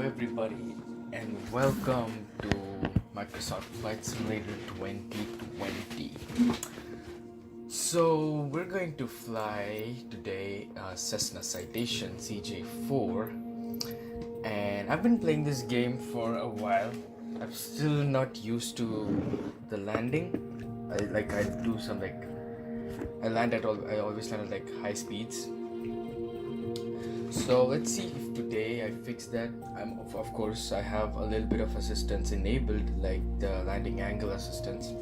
everybody, and welcome to Microsoft Flight Simulator 2020. So we're going to fly today Cessna Citation CJ4, and I've been playing this game for a while. I'm still not used to the landing. I always land at high speeds. So let's see if today I fix that. Of course, I have a little bit of assistance enabled, like the landing angle assistance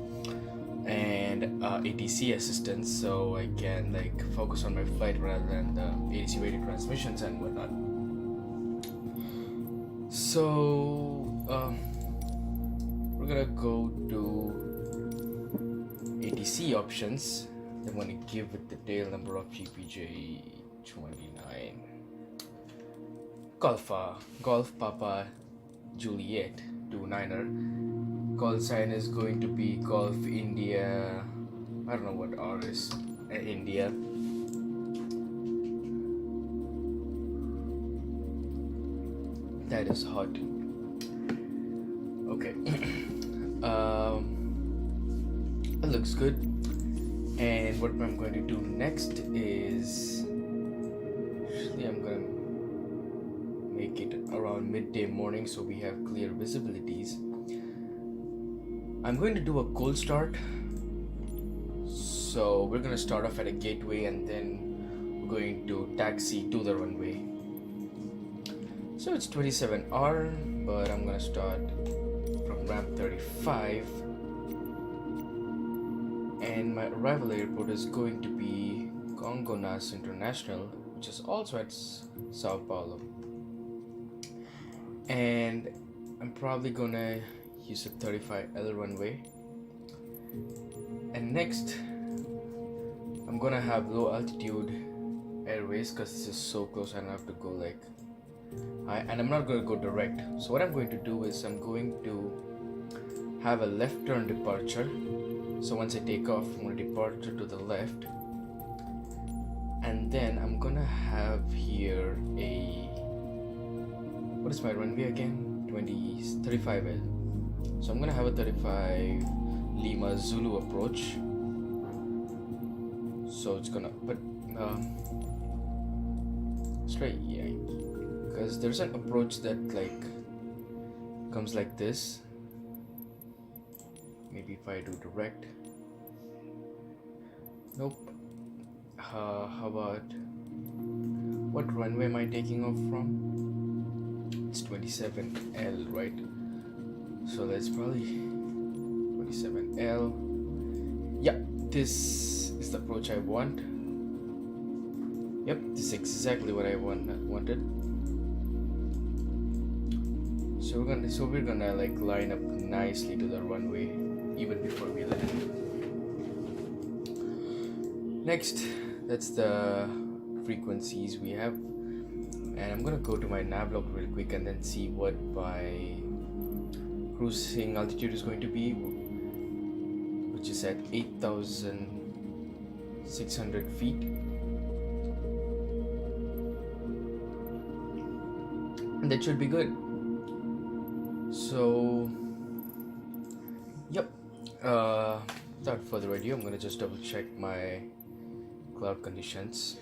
and ATC assistance, so I can focus on my flight rather than the ATC radio transmissions and whatnot. So we're gonna go to ATC options. I'm gonna give it the tail number of GPJ29. Golf Papa Juliet 29er. Call sign is going to be Golf India. I don't know what R is. India. That is hot. Okay. It looks good. And what I'm going to do next is actually I'm going to make it around midday morning so we have clear visibilities. I'm going to do a cold start, so we're going to start off at a gateway and then we're going to taxi to the runway. So it's 27R, but I'm going to start from ramp 35, and my arrival airport is going to be Congonhas International, which is also at Sao Paulo. And I'm probably gonna use a 35L runway. And next, I'm gonna have low altitude airways because this is so close. I don't have to go and I'm not gonna go direct. So what I'm going to do is I'm going to have a left turn departure. So once I take off, I'm gonna departure to the left, and then I'm gonna have here what is my runway again? 35L. So I'm gonna have a 35 Lima Zulu approach. So it's gonna straight, yeah, because there's an approach that comes like this. Maybe if I do direct. Nope. How about, what runway am I taking off from? It's 27L, right? So let's probably 27L. Yeah, this is the approach I want. Yep, this is exactly what I wanted. So we're gonna line up nicely to the runway even before we land. Next, that's the frequencies we have. And I'm gonna go to my navlog real quick and then see what my cruising altitude is going to be, which is at 8,600 feet. And that should be good. So, yep. Without further ado, I'm gonna just double check my cloud conditions.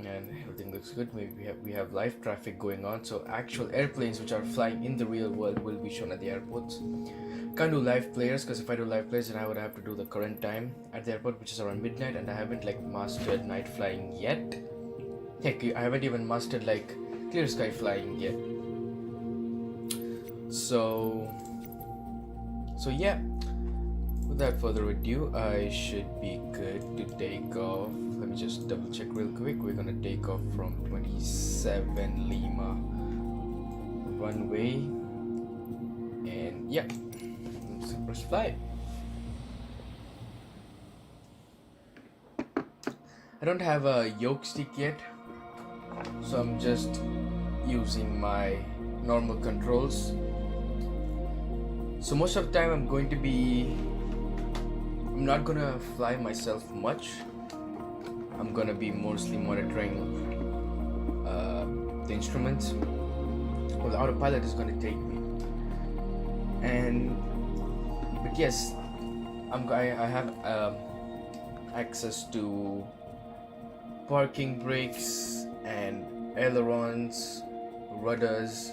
And everything looks good. Maybe we have live traffic going on, so actual airplanes which are flying in the real world will be shown at the airports. Can't do live players, because if I do live players then I would have to do the current time at the airport, which is around midnight, and I haven't mastered night flying yet. Heck, I haven't even mastered clear sky flying yet. So yeah, without further ado, I should be good to take off. Let me just double check real quick. We're gonna take off from 27 Lima runway, and yeah, let's fly. I don't have a yoke stick yet, so I'm just using my normal controls. So most of the time I'm not gonna fly myself much. I'm gonna be mostly monitoring the instruments. well, the autopilot is going to take me. But yes, I have access to parking brakes and ailerons, rudders,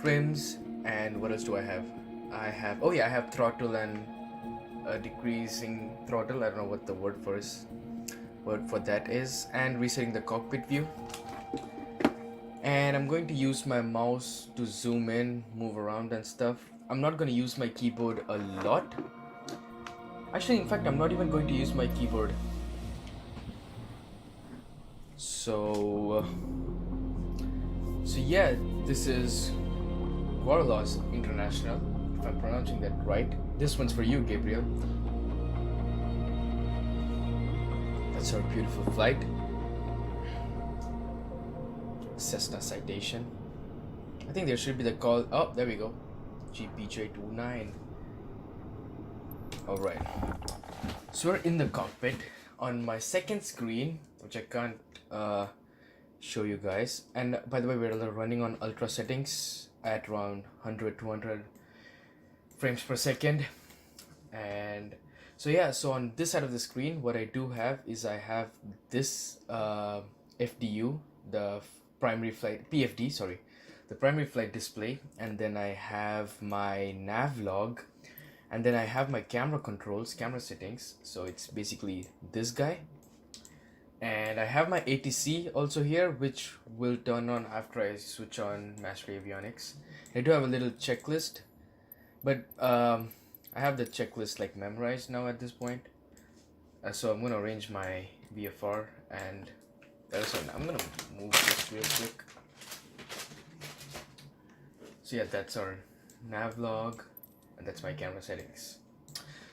trims, and what else do I have? I have throttle and decreasing throttle. I don't know what the word for that is, and resetting the cockpit view. And I'm going to use my mouse to zoom in, move around and stuff. I'm not going to use my keyboard a lot. Actually, in fact, I'm not even going to use my keyboard. So yeah, this is Guarulhos International, if I'm pronouncing that right. This one's for you, Gabriel. That's our beautiful flight. Cessna citation. I think there should be the call. Oh, there we go. GPJ29. Alright. So we're in the cockpit. On my second screen, which I can't show you guys. And by the way, we're running on ultra settings at around 100-200 frames per second. And so yeah, so on this side of the screen, what I do have is I have this FDU, the primary flight PFD, sorry, the primary flight display, and then I have my nav log, and then I have my camera controls, camera settings. So it's basically this guy, and I have my ATC also here, which will turn on after I switch on Master Avionics. I do have a little checklist, but I have the checklist like memorized now at this point. So I'm gonna arrange my VFR, and I'm gonna move this real quick. So yeah, that's our nav log, and that's my camera settings.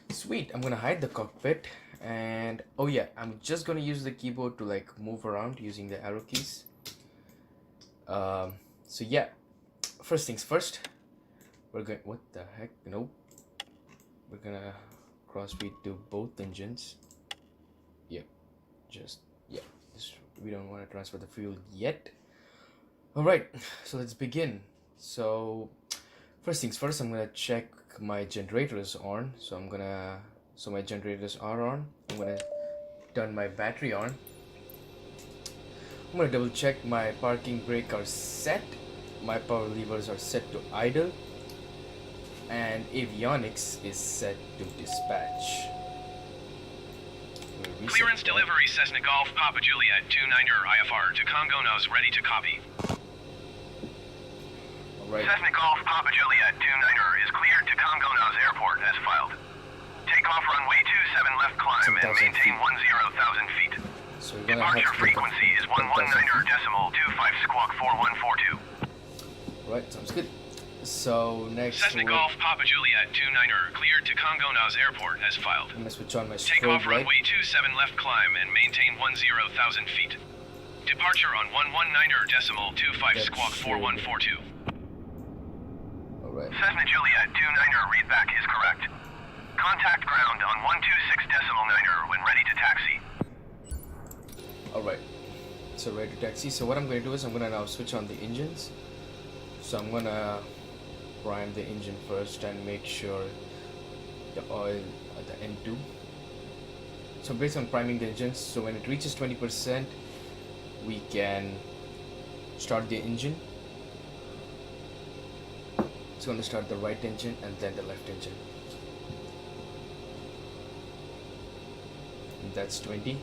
Sweet. I'm gonna hide the cockpit, and oh yeah, I'm just gonna use the keyboard to like move around using the arrow keys. So yeah, first things first, we're going, what the heck, nope, we're gonna cross feed to both engines. Yep, we don't want to transfer the fuel yet. Alright, so let's begin. So first things first, I'm gonna check my generators on. So my generators are on. I'm gonna turn my battery on. I'm gonna double check my parking brake are set, my power levers are set to idle, and avionics is set to dispatch. Clearance delivery Cessna Golf Papa Juliet 29er IFR to Congo Nose ready to copy. Right. Cessna Golf Papa Juliet 29er is cleared to Congo Nose Airport as filed. Take off runway 27 left climb and maintain 10,000 feet. So departure frequency is 119.25 squawk 4142. Right, sounds good. So next, Cessna Golf Papa Juliet 29er cleared to Congo Nose Airport as filed. I'm gonna switch on my Take off runway 27 left climb and maintain 10,000 feet. Departure on 119.25 squawk 4142. Alright. Cessna Juliet 29er readback is correct. Contact ground on 126.9er when ready to taxi. Alright. So ready to taxi. So what I'm going to do is I'm going to now switch on the engines. So I'm going to prime the engine first and make sure the oil at the N2. So based on priming the engines, so when it reaches 20%, we can start the engine. It's going to start the right engine and then the left engine. And that's 20.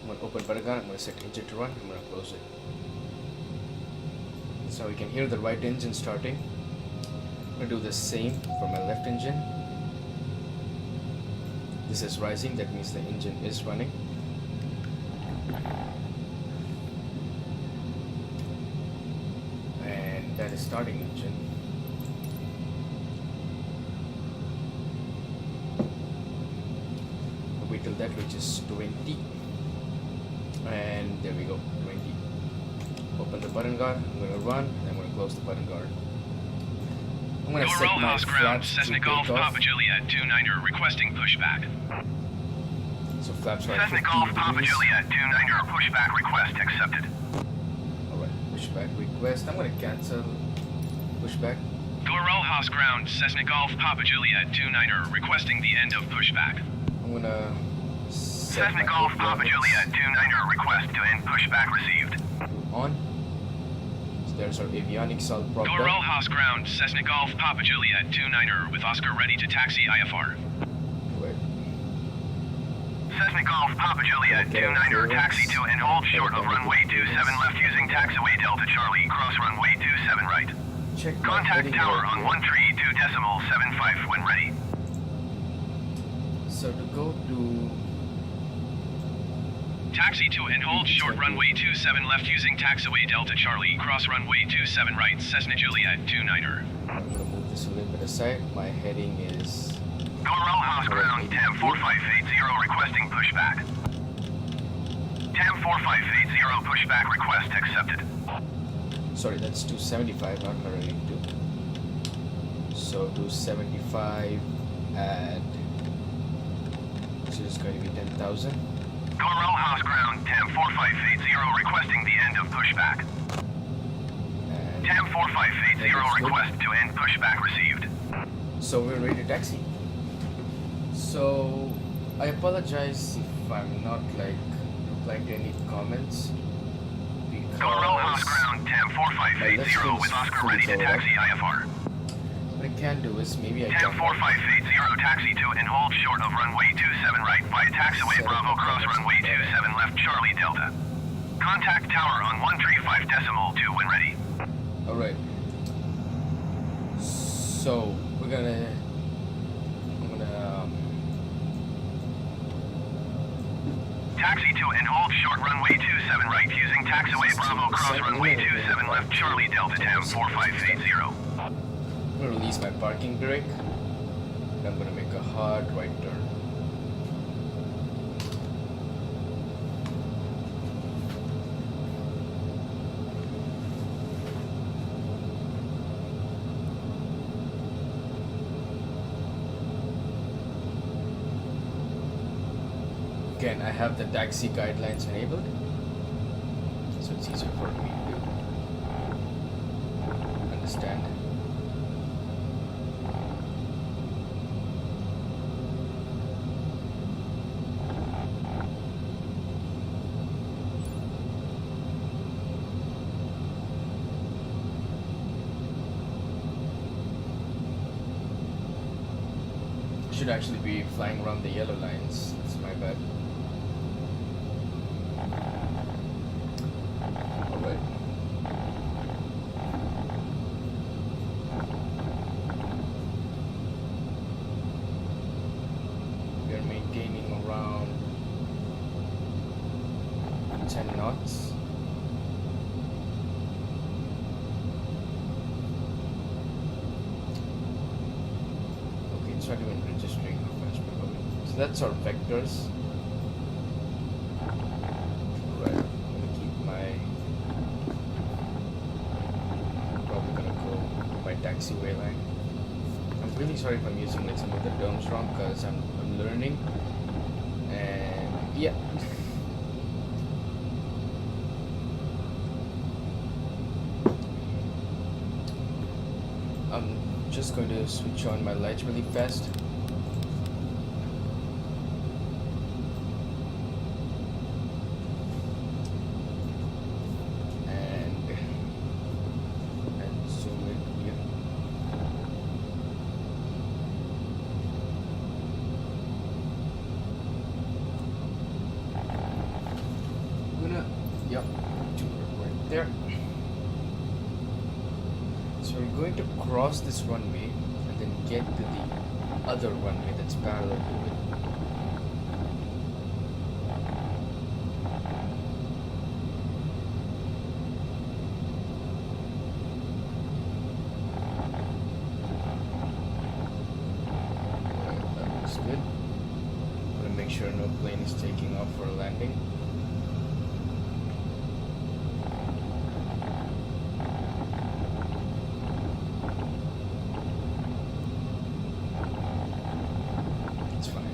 I'm going to open button gun, I'm going to set engine to run, I'm going to close it. So we can hear the right engine starting. I'm going to do the same for my left engine. This is rising, that means the engine is running. And that is starting engine. Wait till that reaches 20. And there we go, 20. Open the button guard, I'm going to run, and I'm going to close the button guard. I'm going to set my flaps to take off. Papa Juliet 29er requesting pushback. So flaps are Cessna Golf Papa Juliet 29er pushback request accepted. Alright, pushback request. I'm gonna cancel pushback. Gorel House Ground, Cessna Golf Papa Juliet 29er requesting the end of pushback. I'm gonna set Cessna my Golf Papa Juliet 29er request to end pushback received. on. So there's our avionics all propped Gorel up. House Ground, Cessna Golf Papa Juliet 29er with Oscar ready to taxi IFR. Wait. Cessna Golf Papa Juliet 29er taxi to and hold short of runway 27 left using taxiway Delta Charlie cross runway 27 right. Check my Contact heading tower right on here. 132.75 when ready. So to go to Taxi to and hold short runway 27 left using taxiway Delta Charlie cross runway 27 right Cessna Juliet 29er. I'm gonna move this a little bit aside. My heading is Gorel House Ground, TAM 4580 requesting pushback. TAM 4580 pushback request accepted. sorry, that's 275, not 182. So 275 at which is going to be 10,000. Gorel House Ground, TAM 4580 requesting the end of pushback. And TAM 4580 request to end pushback received. so we're ready to taxi. So I apologize if I'm not replying to any comments Gorel House because Ground, TAM 4580 with Oscar ready to taxi IFR. what I can do is maybe I TAM can 4580 taxi to and hold short of runway 27 right via taxiway Bravo cross runway 27 left Charlie Delta. Contact tower on 135.2 when ready. Alright. So I'm gonna Taxi to and hold short runway 27 right using taxiway Bravo cross runway 27 left Charlie Delta TAM 4580. I'm gonna release my parking brake and I'm gonna make a hard right turn. Again, I have the taxi guidelines enabled, so it's easier for me to understand. Should actually be flying around the yellow lines. That's my bad. Alright. We are maintaining around 10 knots. Okay, it's not even registering how fast we're going. So that's our vectors. Right, I'm gonna keep my. Probably gonna go to my taxiway line. I'm really sorry if I'm using some of the terms wrong because I'm learning. And yeah. I'm just going to switch on my lights really fast. And zoom in here. I'm gonna, yep, do it right there. So we're going to cross this runway and then get to the other runway that's parallel to it. That looks good. I'm gonna make sure no plane is taking off for a landing. It's fine.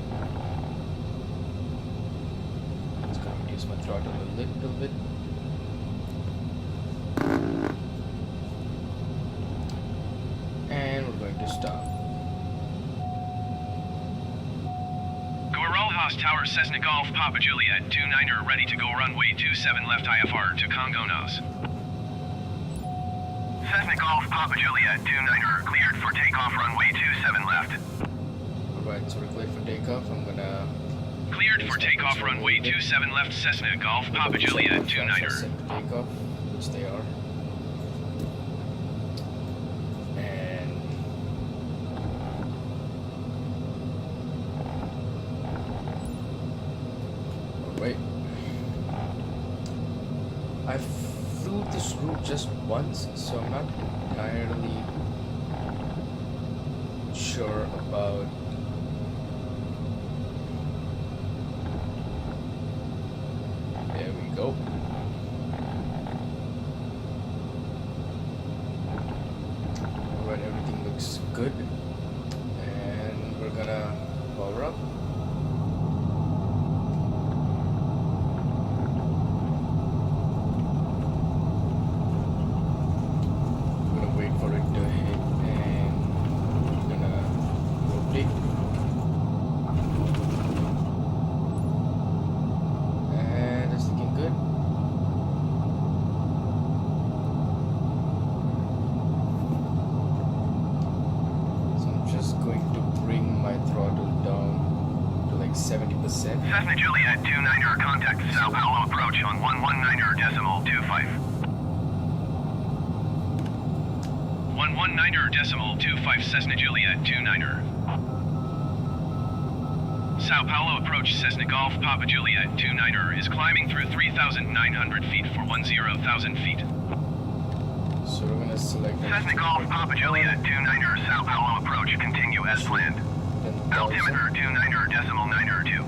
Just gonna reduce my throttle a little bit. stop. Goralhas Tower Cessna Golf Papa Juliet 29er ready to go runway 27 left IFR to Congonos. Cessna Golf Papa Juliet 29er cleared for takeoff runway 27 left. Alright, so we're cleared for takeoff. I'm gonna... Cleared for takeoff runway 27 left Cessna Golf Papa Juliet 29er. Takeoff, which they are. And... Wait. I flew this route just once, so I'm not entirely sure about there we go. Alright, everything looks good, and we're gonna power up. For it to hit, and we're gonna rotate, and it's looking good. So I'm just going to bring my throttle down to like 70%. Cessna Juliet 29er contact Sao Paulo approach on 119.25. 119.25 Cessna Juliet 29er. Sao Paulo approach Cessna Golf Papa Juliet 29er is climbing through 3,900 feet for 10,000 feet. So we're gonna select Cessna Golf Papa Juliet 29er Sao Paulo approach continue as planned. Altimeter 29er decimal 9er 2.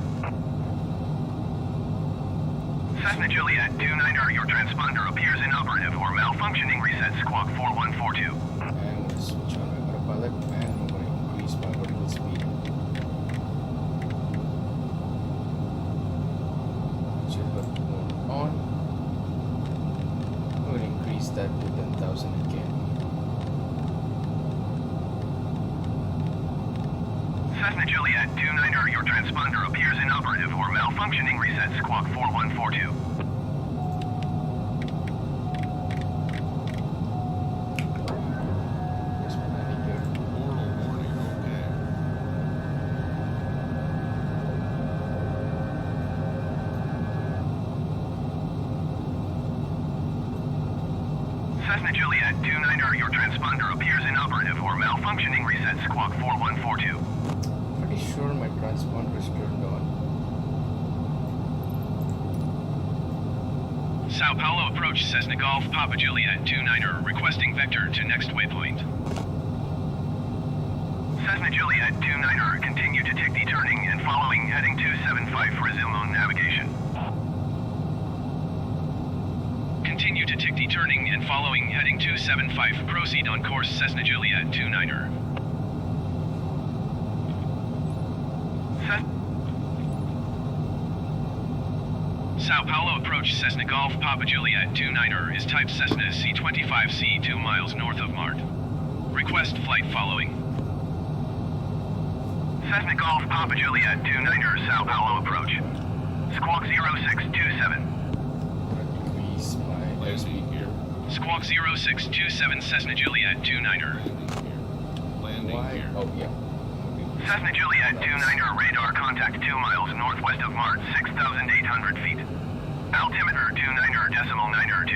Cessna Juliet 29er, your transponder appears inoperative or malfunctioning. Reset squawk 4142. And we'll switch on my autopilot, and I'm going to increase my vertical speed, which is what we want on. I'm going to increase that to 10,000 again. Cessna Juliet 29er, your transponder appears inoperative or malfunctioning. Reset squawk 4142. Cessna Juliet 29er, your transponder appears inoperative or malfunctioning. Reset squawk 4142. Pretty sure my transponder is turned on. Sao Paulo approach Cessna Golf Papa Juliet 29er requesting vector to next waypoint. Cessna Juliet 29er, continue to tick the turning and following heading 275 for resume on navigation. Continue to tick the turning and following heading 275, proceed on course Cessna Juliet 29er. Sao Paulo approach Cessna Golf Papa Juliet 29er is type Cessna C25C 2 miles north of Mart. Request flight following. Cessna Golf Papa Juliet 29er, Sao Paulo approach. Squawk 0627. Increase my airspeed here. Squawk 0627 Cessna Juliet 29er. Why? Oh yeah. Cessna Juliet 29er, radar contact 2 miles northwest of Mart, 6,800 feet. Altimeter 29er, decimal 9er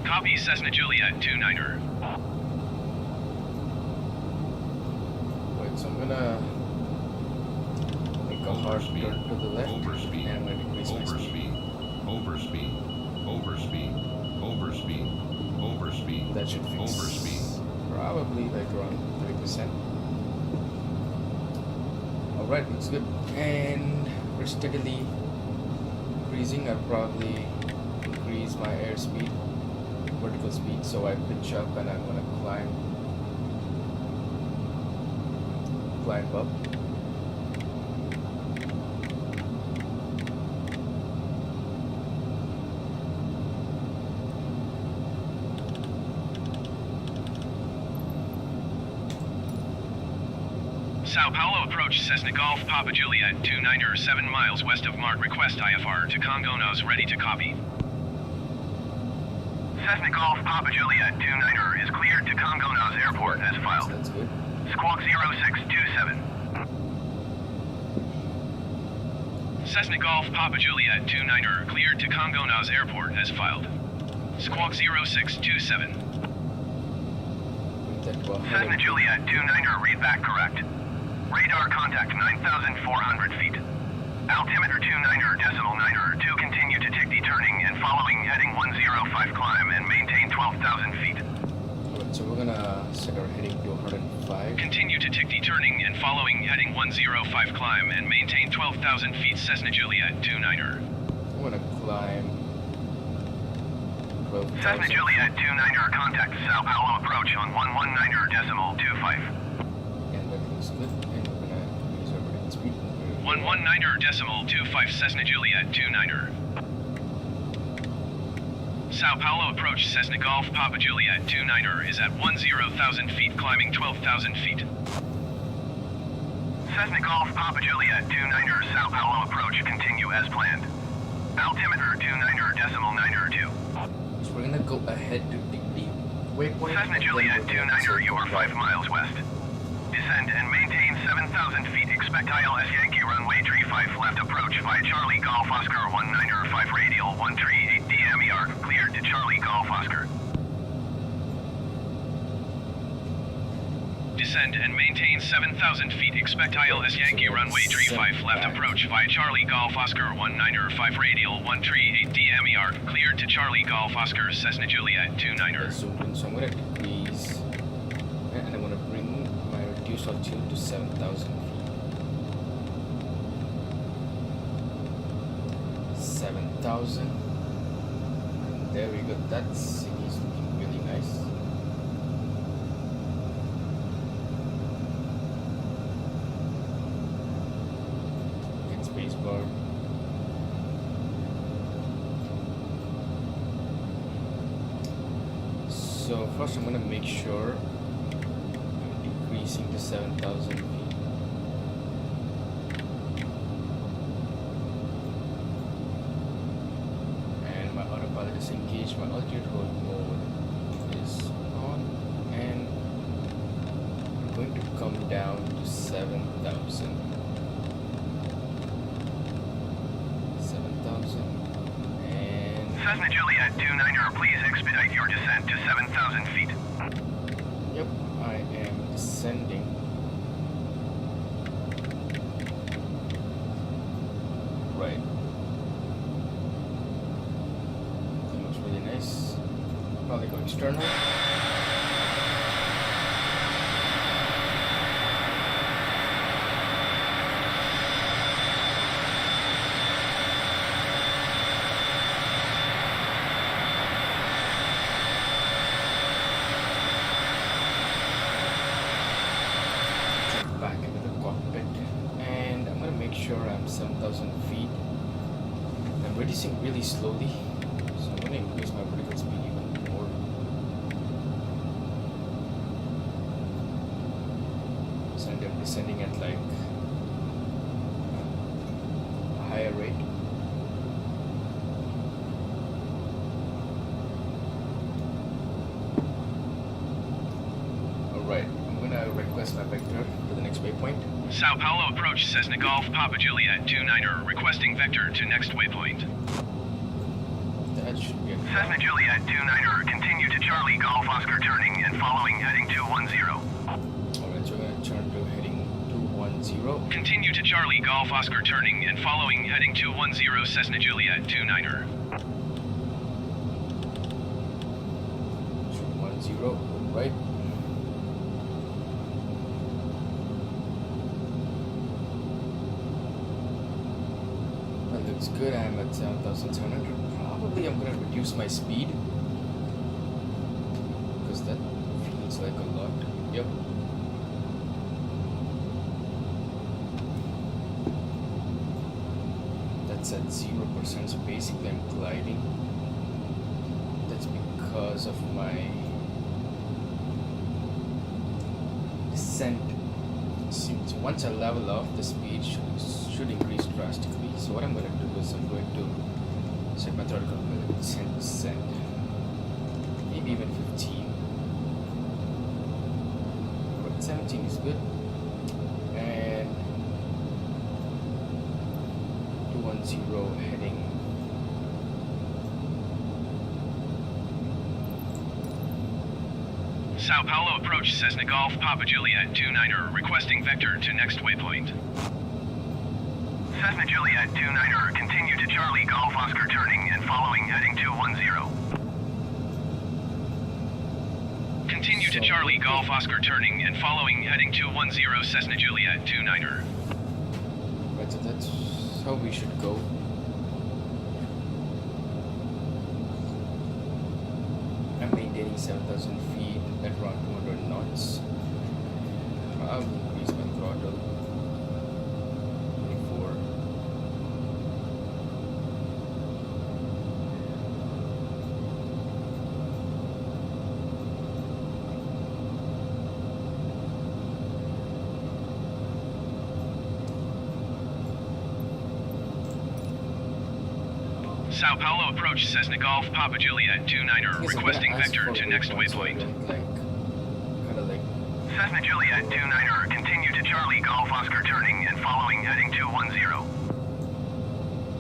2. Copy Cessna Juliet 29er. Wait, so I'm gonna make a hard turn to the left, Overspeed. and I'm gonna decrease my speed. Overspeed. Overspeed. Overspeed. Overspeed. That should fix Overspeed. probably like around 30%. Alright, looks good. And we're steadily increasing. I'll probably increase my airspeed, vertical speed, so I pitch up and I'm gonna climb up. approach Cessna Golf Papa Juliet 29er 7 miles west of Mark. Request IFR to Congo nose ready to copy. Cessna Golf Papa Juliet 29er is cleared to Congo nose airport as filed. That's good. Squawk 0627. Cessna Golf Papa Juliet 29er cleared to Congo nose airport as filed. Squawk 0627. Cessna Juliet 29er, read back correct. Radar contact 9,400 feet. Altimeter 29er decimal 9er 2 continue to Tickety turning and following heading 105 climb and maintain 12,000 feet. Alright, so we're gonna set our heading to 105. Continue to Tickety turning and following heading 105 climb and maintain 12,000 feet Cessna Juliet 29er. I'm gonna climb 12,000. Cessna Juliet 29er contact Sao Paulo approach on 119er decimal 25. And that looks good. And we're gonna use our running speed. 119er decimal 25 Cessna Juliet 29er. Sao Paulo approach Cessna Golf Papa Juliet 29er is at 10,000 feet climbing 12,000 feet. Cessna Golf Papa Juliet 29er Sao Paulo approach continue as planned. Altimeter 29er decimal 9er 2. So we're gonna go ahead to the waypoint. Cessna Juliet 29er, you are 5 miles west. Descend and maintain 7,000 feet. Expect ILS Yankee runway 35 left approach via Charlie Golf Oscar 19er 5 radial 138 DMER cleared to Charlie Golf Oscar. Descend and maintain 7,000 feet. Expect ILS Yankee runway 35 left approach via Charlie Golf Oscar 19er 5 radial 138 DMER cleared to Charlie Golf Oscar Cessna Juliet 29er. So I'm gonna decrease, and I'm gonna bring my reduced altitude to 7,000 feet. 7,000. And there we go. That city is looking really nice. Hit spacebar. So first I'm gonna make sure I'm decreasing to 7,000 feet. And my autopilot is engaged, my altitude hold mode is on, and I'm going to come down to 7,000. 7,000. And Cessna Juliet 29er, please expedite your descent to 7,000 feet. yep, I am descending. Right. That looks really nice. Probably go external. Back into the cockpit, and I'm gonna make sure I'm 7,000 feet. I'm reducing really slowly, so I'm gonna increase my vertical speed even more. So I'm descending at like a higher rate. Alright, I'm gonna request my vector to the next waypoint. Sao Paulo approach Cessna Golf Papa Juliet 29er, requesting vector to next waypoint. That should be a Cessna Juliet 29er, continue to Charlie Golf Oscar turning and following heading 210. Alright, so we're gonna turn to heading 210. Continue to Charlie Golf Oscar turning and following heading 210 Cessna Juliet 29er. 210, right? That looks good. I'm at 7,700. Probably I'm gonna reduce my speed because that feels like a lot. Yep. That's at 0%, so basically I'm gliding. That's because of my descent see, so once I level off, the speed should increase drastically. So what I'm going to do is I'm going to set my throttle limit to 10%, maybe even 15, but 17 is good. And 210 heading. Sao Paulo approach Cessna Golf Papa Juliet 29er requesting vector to next waypoint. Cessna Juliet 29er continue to Charlie Golf Oscar turning and following heading 210. Continue to Charlie Golf Oscar turning and following heading 210 Cessna Juliet 29er. Right, so that's how we should go. I'm maintaining 7,000 feet at around 200 knots. I'll increase my throttle. 24. Sao Paulo approach Cessna Golf Papa Juliet 29er requesting vector to next waypoint. Cessna Juliet 29er continue to Charlie Golf Oscar turning and following heading 210.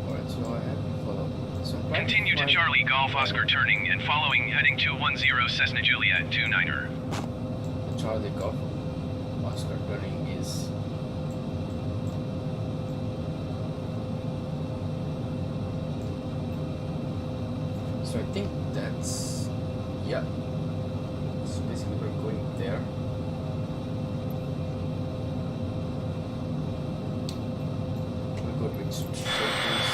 Alright, so I have to follow. So Continue to Charlie Golf Oscar turning and following heading 210 Cessna Juliet 29er. Charlie Golf Oscar turning is so I think that's, yeah, so basically we're going there. We'll go to circles.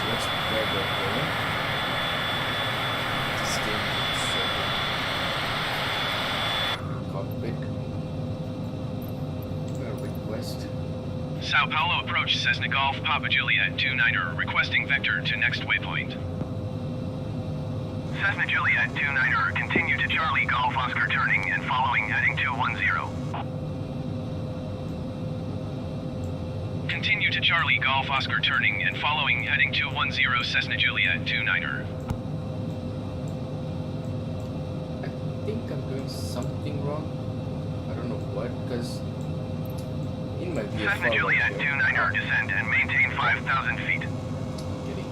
Let's where we're going. Escape circle. Cockpit. We're west. Sao Paulo approach Cessna Golf Papa Juliet 29er requesting vector to next waypoint. Cessna Juliet 29er continue to Charlie Golf Oscar turning and following heading 210. Continue to Charlie Golf Oscar turning and following heading 210 Cessna Juliet 29er. I think I'm doing something wrong. I don't know what, because in my VFR Cessna Juliet 29er descend and maintain 5,000 feet. getting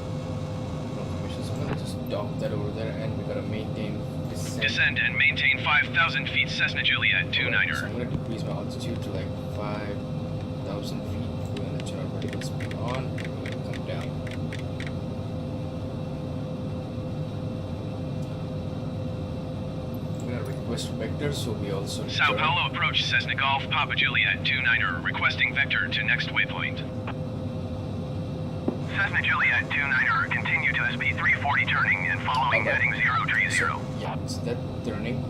confirmation. So I'm gonna just dock that over there, and we gotta maintain descent. Descend and maintain 5,000 feet Cessna Juliet So 29er. I'm gonna decrease my altitude to like 5,000 feet. We're gonna turn our vertical speed on. We're gonna come down. We're gonna request vector, so we also Sao turn. Paulo approach Cessna Golf Papa Juliet 29er requesting vector to next waypoint. Cessna Juliet 29er continue to SP 340 turning and following Okay. heading 030. Yeah, is that turning?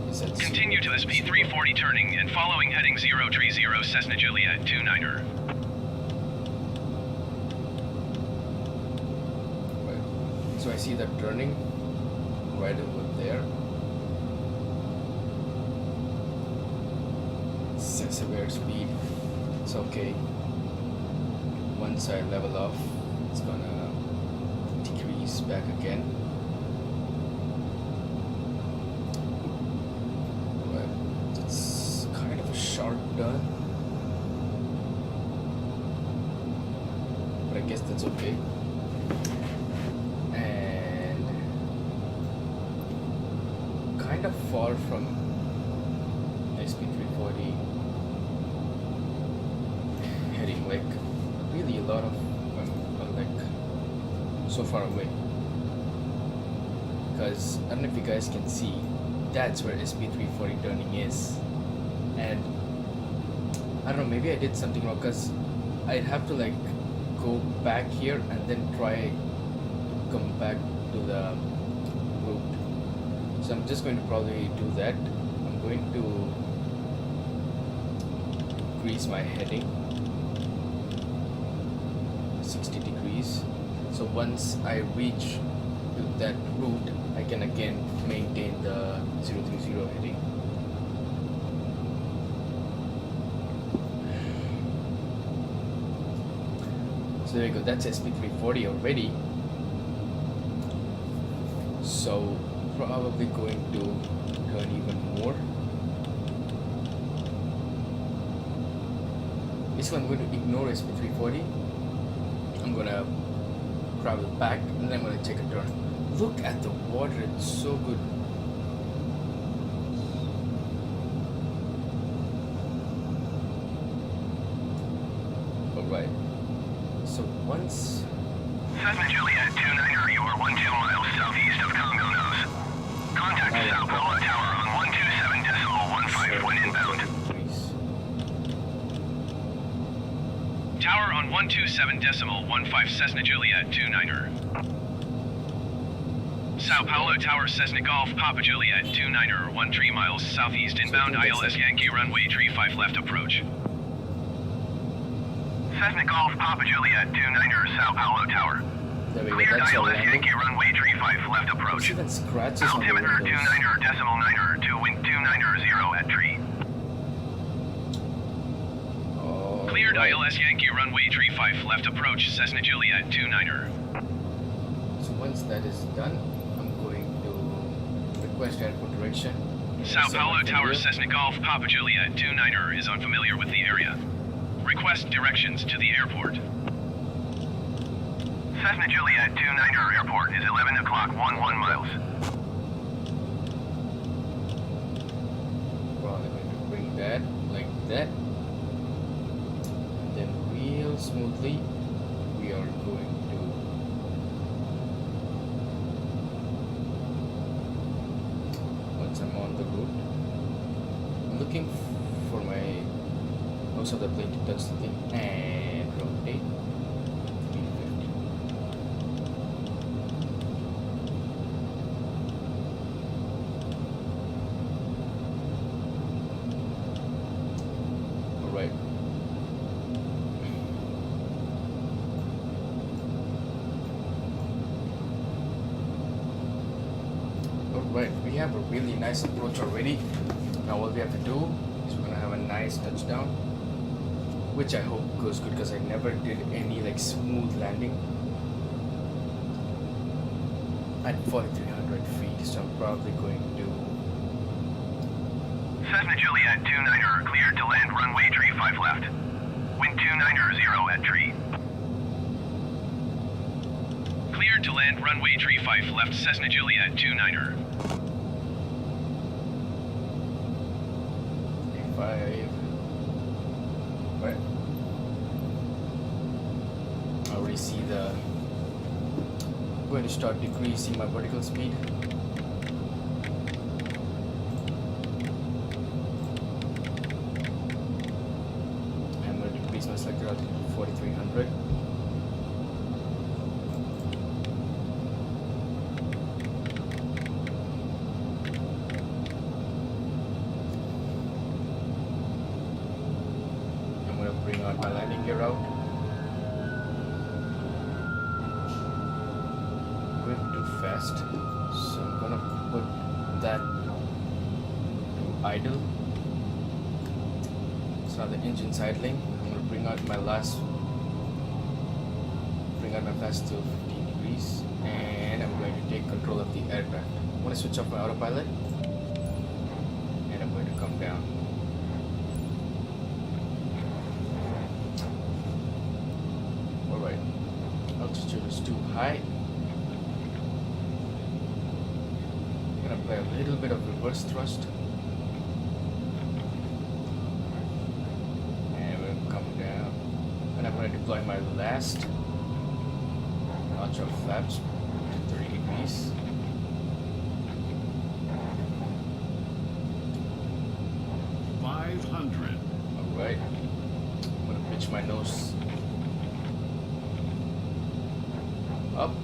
Is that Continue to SP 340 turning and following heading 030 Cessna Juliet 29er. Right. So I see that turning right over there. Sets a weird speed. It's okay. Once I level off, it's gonna decrease back again. But it's kind of a sharp turn. But I guess that's okay. And kind of far from SP340 heading like really a lot of like so far away, because I don't know if you guys can see, that's where SP340 turning is. And I don't know, maybe I did something wrong, because I'd have to like go back here and then try to come back to the route. So I'm just going to probably do that. I'm going to increase my heading 60 degrees. So once I reach to that route, I can again maintain the 030 heading. So there you go, that's SP340 already. So probably going to turn even more. This one I'm going to ignore SP340. I'm gonna travel back and then I'm gonna take a turn. Look at the water, it's so good. Alright. So once Cessna Juliet 29er, you are 12 miles southeast of Congo Nose. Contact Sao Paulo Tower on 127.15 when inbound. Tower on 127.15 Cessna Juliet 29er. Sao Paulo Tower Cessna Golf Papa Juliet 29er, 13 miles southeast inbound ILS Yankee runway 35 left approach. Cessna Golf Papa Juliet 29er, Sao Paulo Tower. there we go, Cleared that's our ILS landing. Yankee runway 35 left approach. It's even scratches on the Altimeter windows. 29er.9er to wind 290 at tree. Cleared Alright. ILS Yankee runway 35 left approach Cessna Juliet 29er. So once that is done, I'm going to request airport direction. Sao So Paulo I'm Tower familiar. Cessna Golf Papa Juliet 29er is unfamiliar with the area. Request directions to the airport. Cessna Juliet 29er airport is 11 o'clock 11 miles. Probably going to bring that like that. And then real smoothly we are going to once I'm on the route, I'm looking for my nose of the plane to touch the thing and rotate 350. Alright. Alright, we have a really nice approach already. Now all we have to do is we're gonna have a nice touchdown, which I hope goes good because I never did any like smooth landing at 4,300 feet, so I'm probably going to Cessna Juliet 29er cleared to land runway 35 left. Wind 290 at tree. Cleared to land runway 35 left Cessna Juliet 29er. 5. Right. I already see the. I'm going to start decreasing my vertical speed. I'm going to decrease my selector altitude to 4,300. I'm going to bring out my landing gear out. Going too fast, so I'm gonna put that to idle. So now the engine's idling. I'm gonna bring out my fast to 15 degrees, and I'm going to take control of the aircraft. I'm gonna switch off my autopilot, and I'm going to come down. Alright, altitude is too high. I'm gonna apply a little bit of reverse thrust. And we'll come down. And I'm gonna deploy my last notch of flaps to 30 degrees. Alright. I'm gonna pitch my nose up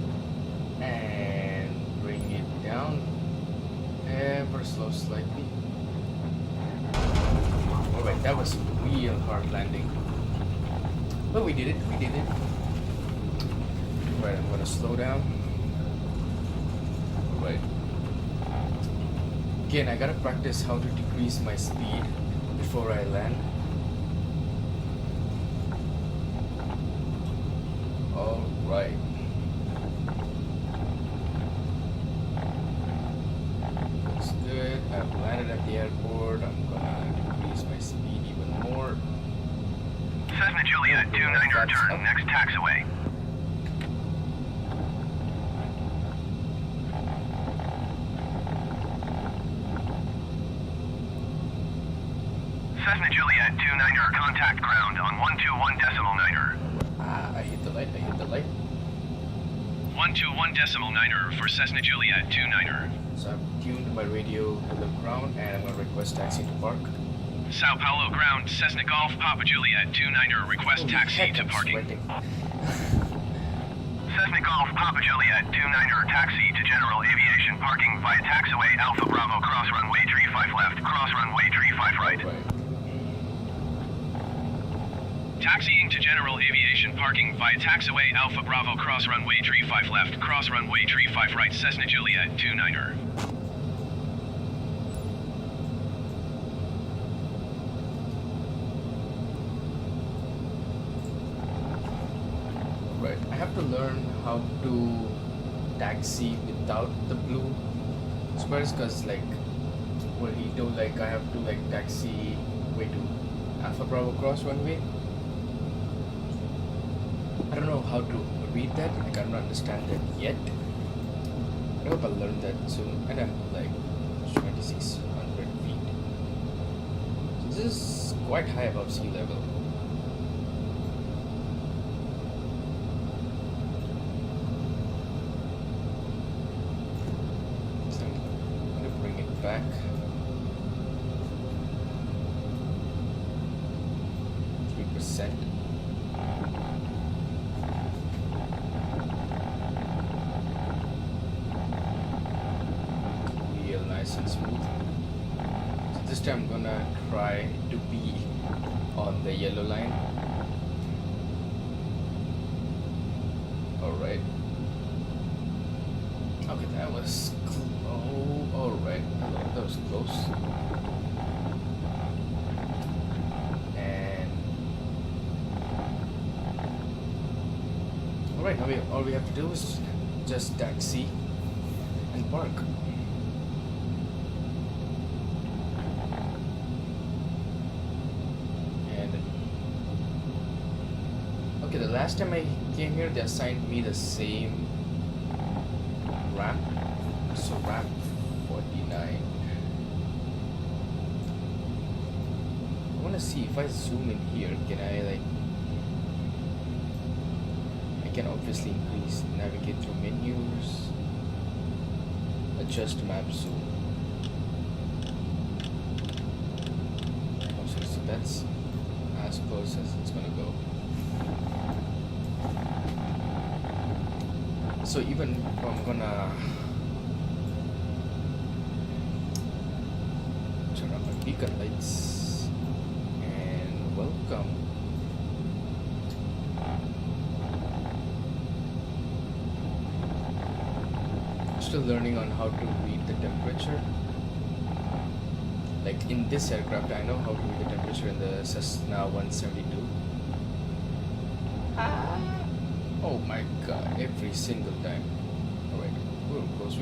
and bring it down. And slow slightly. Alright, that was real hard landing. But we did it, we did it. Alright, I'm gonna slow down. Alright. Again, I gotta practice how to decrease my speed before I land. Alright. Looks good. I've landed at the airport. I'm gonna decrease my speed even more. Cessna Juliet 29 return, next taxiway. Cessna Juliet 29er, contact ground on 121.9er. I hit the light, I hit the light. 121.9er for Cessna Juliet 29er. So I've tuned my radio to the ground and I'm gonna request taxi to park. Sao Paulo ground, Cessna Golf, Papa Juliet 29er, request Holy taxi heck, to I'm parking. sweating. Cessna Golf, Papa Juliet 29er, taxi to General Aviation parking via taxiway Alpha Bravo, cross runway 35 left, cross runway 35 right. Right. Taxiing to General Aviation parking via taxiway Alpha Bravo, cross runway 35 left, cross runway 35 right, Cessna Juliet 29er. Right. I have to learn how to taxi without the blue squares because like when he told like I have to like taxi way to Alpha Bravo cross runway. I don't know how to read that, like I don't understand that yet. I hope I'll learn that soon. And I'm like 2600 feet. So this is quite high above sea level. So I'm gonna bring it back. %. Real nice and smooth. So this time I'm gonna try to be on the yellow line. Alright. Okay, that was alright. That was close. Alright, now all we have to do is just taxi and park. And okay, the last time I came here, they assigned me the same ramp. So ramp 49. I want to see if I zoom in here, can I like? I can obviously increase, navigate through menus, adjust map zoom. Oh, so that's as close as it's gonna go. So even if I'm gonna turn on my beacon lights and welcome. Still learning on how to read the temperature. Like in this aircraft, I know how to read the temperature in the Cessna 172. Oh my god, every single time. Alright, we were close,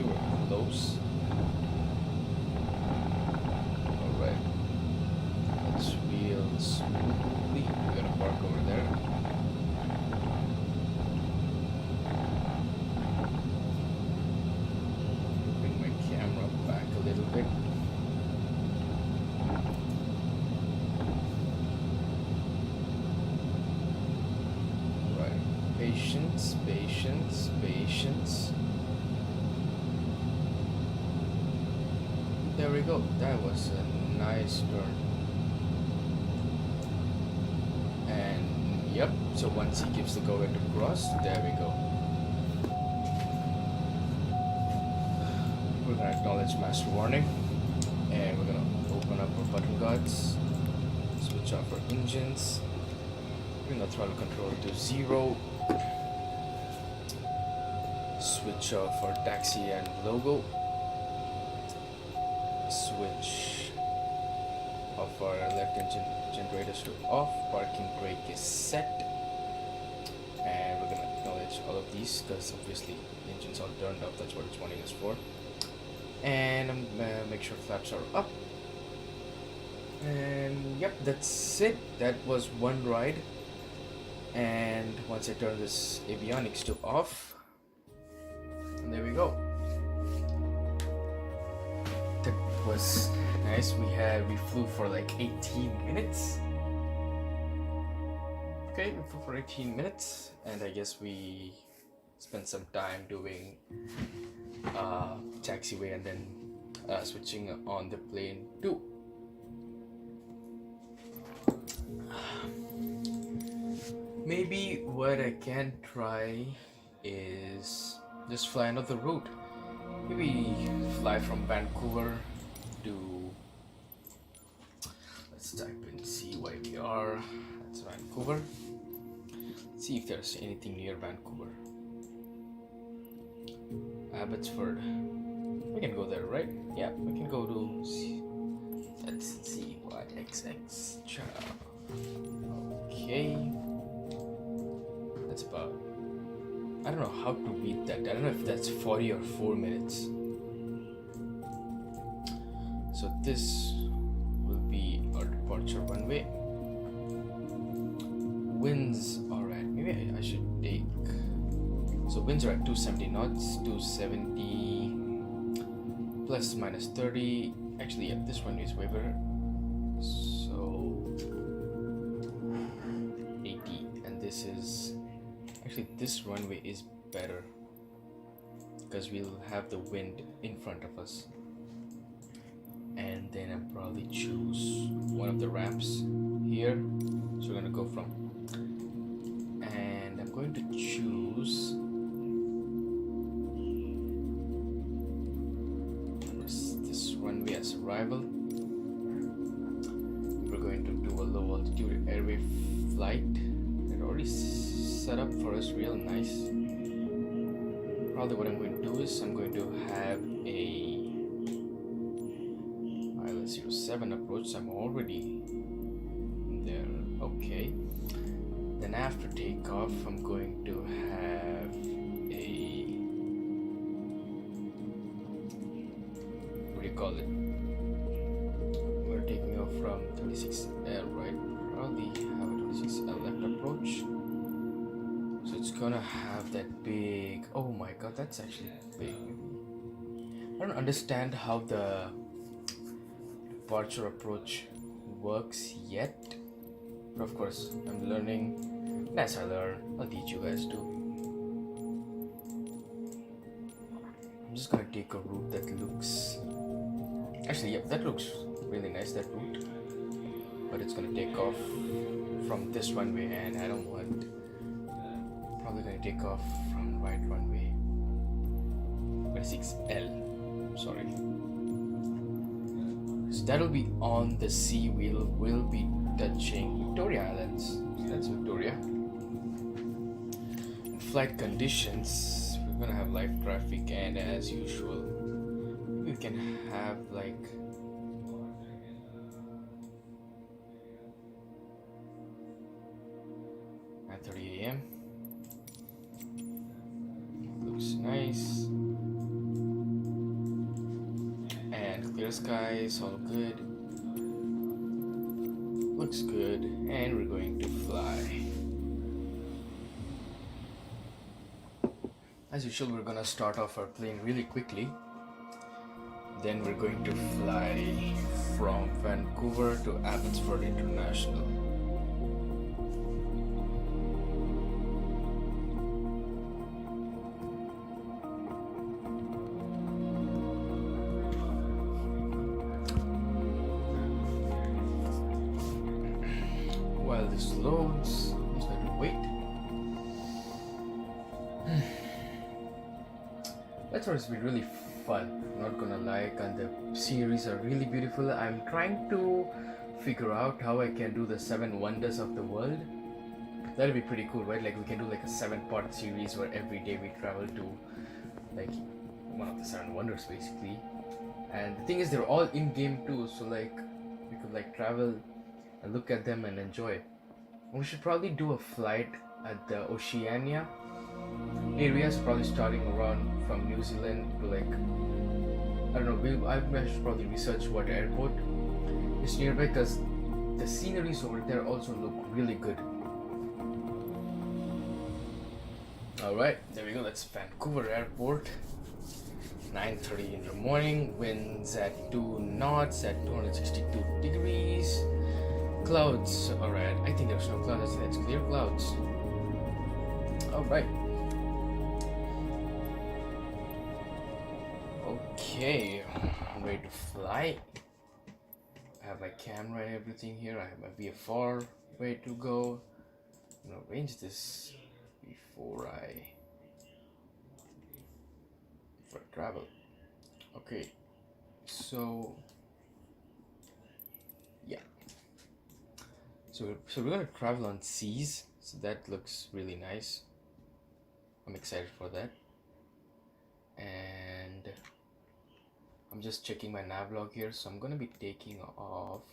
Alright, let's real smoothly. We're gonna park over there. Bring my camera back a little bit. Patience, patience, patience. There we go. That was a nice turn. And yep, so once he gives the go ahead to cross, there we go. We're gonna acknowledge master warning. And we're gonna open up our button guards, switch off our engines, bring our throttle control to 0, switch off our taxi and logo, switch off our left engine generators to off, parking brake is set, and we're gonna acknowledge all of these because obviously the engine's all turned off, that's what it's wanting us for. And make sure flaps are up. And yep, that's it. That was one ride. And once I turn this avionics to off, and there we go. That was nice. We flew for like 18 minutes. Okay, we flew for 18 minutes, and I guess we spent some time doing taxiway and then switching on the plane too. Maybe what I can try is just fly another route. Maybe fly from Vancouver to, let's type in CYBR, that's Vancouver. Let's see if there's anything near Vancouver. Abbotsford. We can go there, right? Yeah, we can go to let's see YXX. Okay. That's about, I don't know how to beat that. I don't know if that's 40 or 4 minutes. So this will be our departure runway. Winds, alright, maybe I should take, so winds are at 270 knots, 270 plus minus 30. Actually, yeah, this one is way better. So 80, and this is, actually this runway is better because we'll have the wind in front of us. And then I'll probably choose one of the ramps here. So we're gonna go from, and I'm going to choose this runway as arrival. We're going to do a low altitude airway flight. It already set up for us real nice. Probably what I'm going to do is I'm going to have a ILS-07 approach. I'm already there. Okay. Then after takeoff, I'm going to have a, what do you call it? We're taking off from 36L, right? Probably have a 36L left approach. So it's gonna have that big, oh my god, that's actually big. I don't understand how the departure approach works yet, but of course I'm learning. As I learn, I'll teach you guys too. I'm just gonna take a route that looks, actually, yeah, that looks really nice, that route, but it's gonna take off from this runway, and I don't want, probably gonna take off from right runway 26L, sorry. So that'll be on the sea. We'll be touching Victoria Islands. So that's Victoria. In flight conditions, we're gonna have live traffic, and as usual, we can have like 9:30 a.m. Looks nice. And clear skies, all good. Looks good, and we're going to fly. As usual, we're gonna start off our plane really quickly. Then we're going to fly from Vancouver to Abbotsford International. While this loads, I'm just going to wait. That has been really fun. I'm not gonna lie, and the sceneries are really beautiful. I'm trying to figure out how I can do the 7 wonders of the world. That'd be pretty cool, right? Like we can do like a 7-part series where every day we travel to like one of the 7 wonders basically. And the thing is, they're all in game too, so like we could like travel and look at them and enjoy. We should probably do a flight at the Oceania areas, probably starting around from New Zealand to like, I don't know, I should probably research what airport is nearby, because the sceneries over there also look really good. Alright, there we go, that's Vancouver Airport. 9:30 in the morning, winds at 2 knots at 262 degrees. Clouds, alright, I think there's no clouds, that's clear clouds. Alright. Okay, I'm ready to fly. I have my camera and everything here, I have my VFR ready to go. I'm gonna arrange this before I travel. Okay, so yeah, so we're gonna travel on seas, so that looks really nice. I'm excited for that. And I'm just checking my navlog here, so I'm gonna be taking off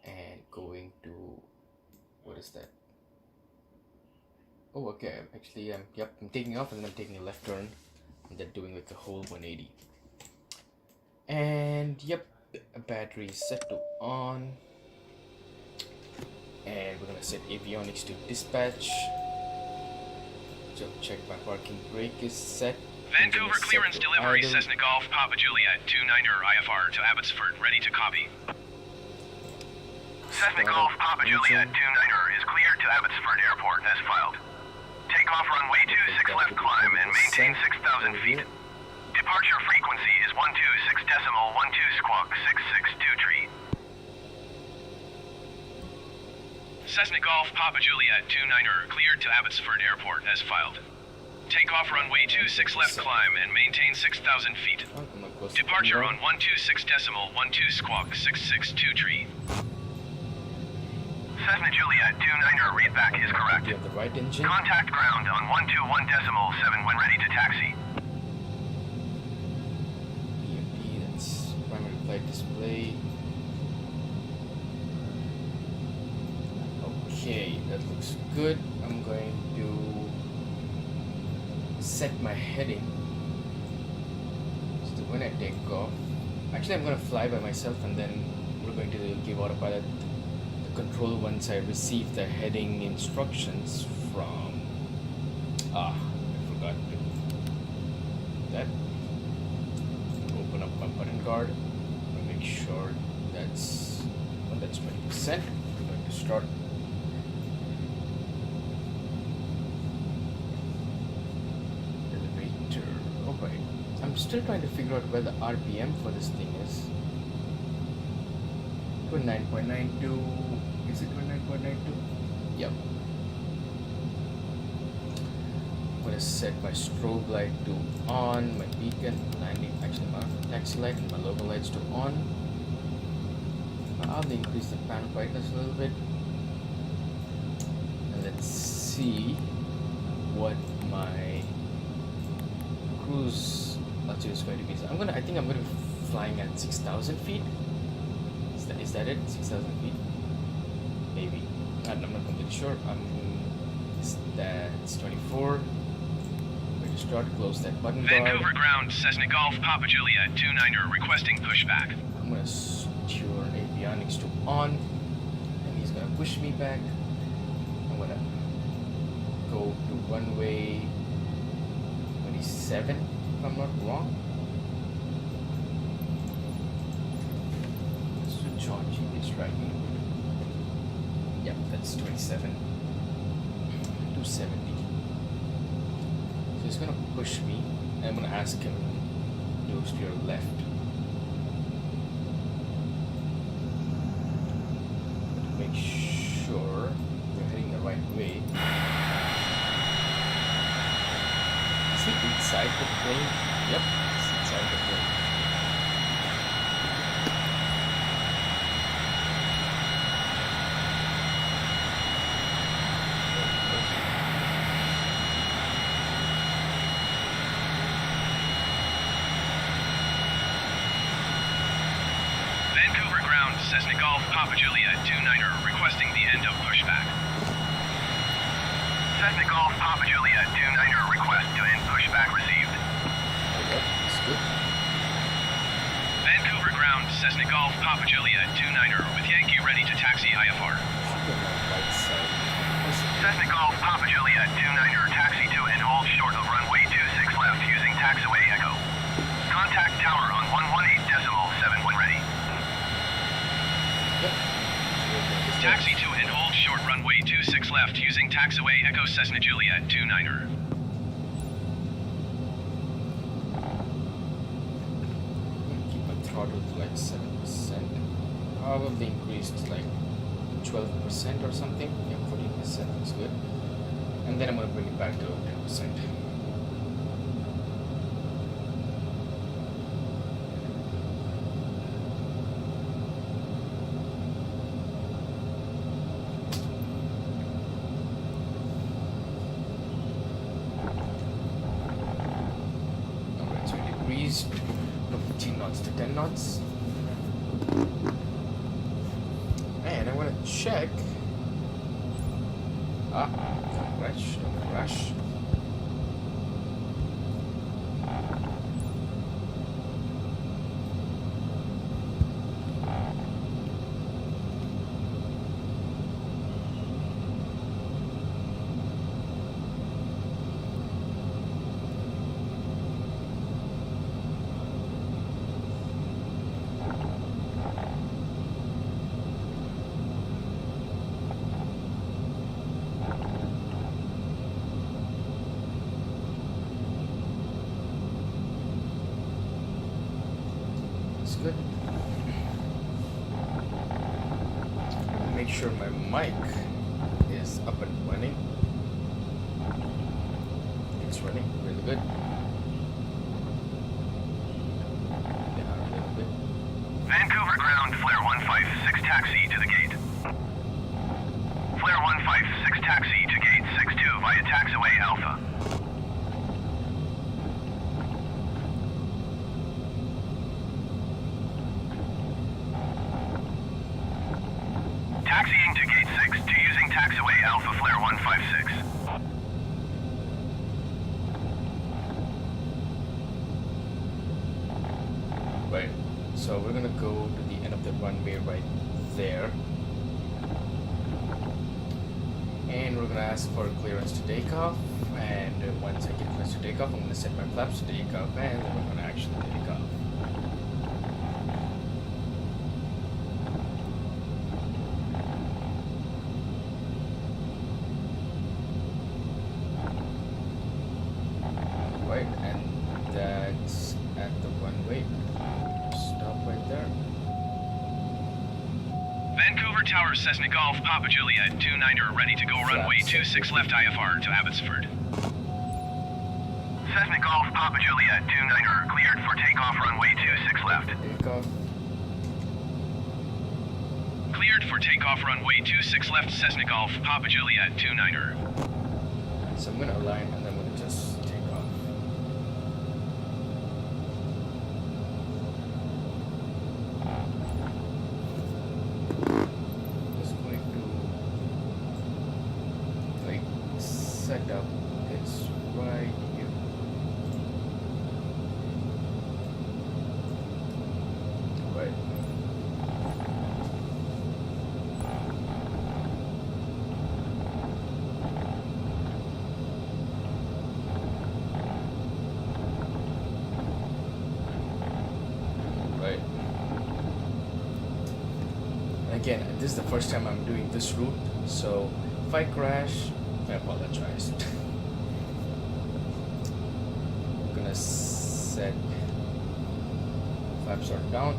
and going to, what is that? Oh, okay, actually I'm taking off and then I'm taking a left turn and then doing like a whole 180. And yep, battery is set to on, and we're gonna set avionics to dispatch. Just check my parking brake is set. Vancouver clearance delivery, Cessna Golf, Papa Juliet, 29er IFR to Abbotsford, ready to copy. Cessna Golf, Papa Juliet, 29er is cleared to Abbotsford Airport as filed. Take off runway 26 left climb and maintain 6,000 feet. Departure frequency is 126.12 squawk 662 Cessna Golf, Papa Juliet, 29er cleared to Abbotsford Airport as filed. Take off runway 26 left climb and maintain 6,000 feet. Departure on 126.12 squawk 662 Cessna Juliet, 29er read back is correct. You have the right engine. Contact ground on 121.7 when ready to taxi. PMD, that's primary flight display. Okay, that looks good. I'm going to set my heading. So when I take off, actually I'm going to fly by myself, and then we're going to give autopilot the control once I receive the heading instructions from, I forgot to do that. Open up my button guard and make sure that's 20%. We're going to start. Alright, I'm still trying to figure out where the RPM for this thing is. 29.92. Is it 29.92? Yep. I'm gonna set my strobe light to on, my beacon, landing, actually my taxi light and my logo lights to on. I'll increase the panel brightness a little bit. And let's see what my cruise altitude is going to be. So I think I'm going to be flying at 6,000 feet. Is that it? 6,000 feet? Maybe. I'm not completely sure. That's 24. Going to start, close that button guard. Vancouver ground, Cessna Golf, Papa Juliet, 29er requesting pushback. I'm going to secure avionics to on, and he's going to push me back. I'm going to go to runway 27, if I'm not wrong. Switch on GPS tracking. Yep, that's 27. 270. So he's gonna push me, and I'm gonna ask him to steer left. To make sure we're heading the right way. Is he inside the plane? Yep, it's inside Cessna Golf Papa Juliet 29er requesting the end of pushback. Cessna Golf Papa Juliet 29er request to end pushback received. Okay, that's good. Vancouver ground Cessna Golf Papa Juliet 29er with Yankee ready to taxi IFR. Should be on my right side. Cessna Golf Papa Juliet 29er taxi to and hold short of runway 26 left using taxiway echo. Contact tower on 118.7 when ready. Yep. Taxi to and hold short runway 26 left using taxiway echo Cessna Juliet 29er. Keep my throttle to like 7%. Probably increased to like 12% or something. Yeah, 14% looks good. And then I'm gonna bring it back to 10%. Alright, so it decreased from 15 knots to 10 knots. And I want to check. Don't rush, don't rush. That's good. Make sure my mic is up and running. It's running really good. Down a little bit. Vancouver ground Flare 156 taxi to the gate. Flare 156 taxi to gate 62 via taxiway Alpha. Taxiing to gate 6 to using taxiway Alpha Flare 156. Right. So we're gonna go to the end of the runway right there. And we're gonna ask for clearance to take off. And once I get clearance to take off, I'm gonna set my flaps to take off, and then we're gonna actually take off. Right, and that's at the runway. Stop right there. Vancouver Tower Cessna Golf Papa Juliet 29er ready to go runway 26 left IFR to Abbotsford. Cessna Golf Papa Juliet 29er cleared for takeoff runway 26 left. Take off. Cleared for takeoff runway 26 left Cessna Golf Papa Juliet 29er. So I'm gonna align and then I'm gonna just take off. Just going to like set up this right here. Right. Right. Again, this is the first time I'm doing this route, so if I crash, I apologize. I'm gonna set flaps are down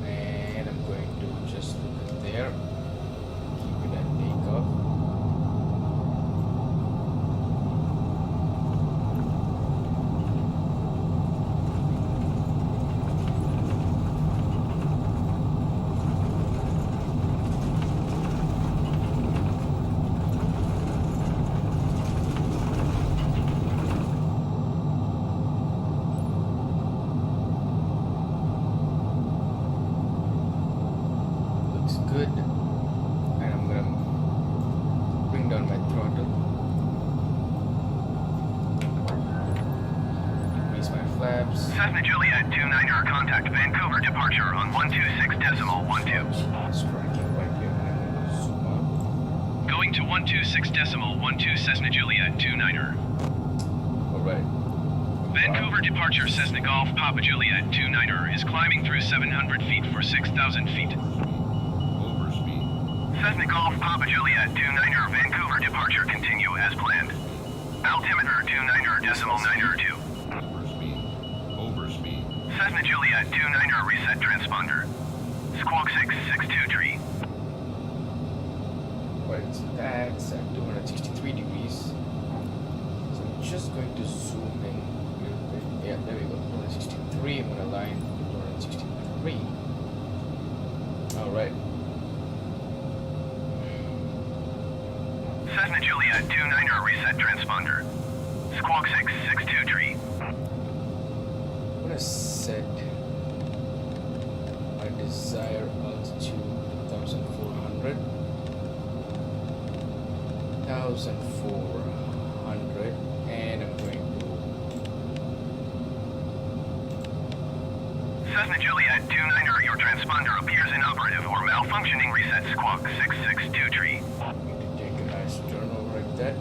and I'm going to just look at there, keep it at takeoff. Cessna Juliet 29er, contact Vancouver departure on 126.12. Striking right here. Zoom out. Going to 126.12 Cessna Juliet 29er. Alright. Vancouver departure Cessna Golf Papa Juliet 29er is climbing through 700 feet for 6,000 feet. Overspeed. Cessna Golf Papa Juliet 29er, Vancouver departure continue as planned. Altimeter 29er decimal 9er2. Overspeed. Overspeed. Cessna Juliet 29er reset transponder. Squawk 662 tree. Right, so that's at 263 degrees. So I'm just going to zoom in a little bit. Yeah, there we go. 263. I'm gonna line 263. Alright. Cessna Juliet 29er reset transponder. Squawk 662 tree. I'm gonna set my desired altitude 1,400. 1,400, and I'm going to Cessna Juliet 29er, your transponder appears inoperative or malfunctioning. Reset squawk 662 tree. take a nice turn over like that.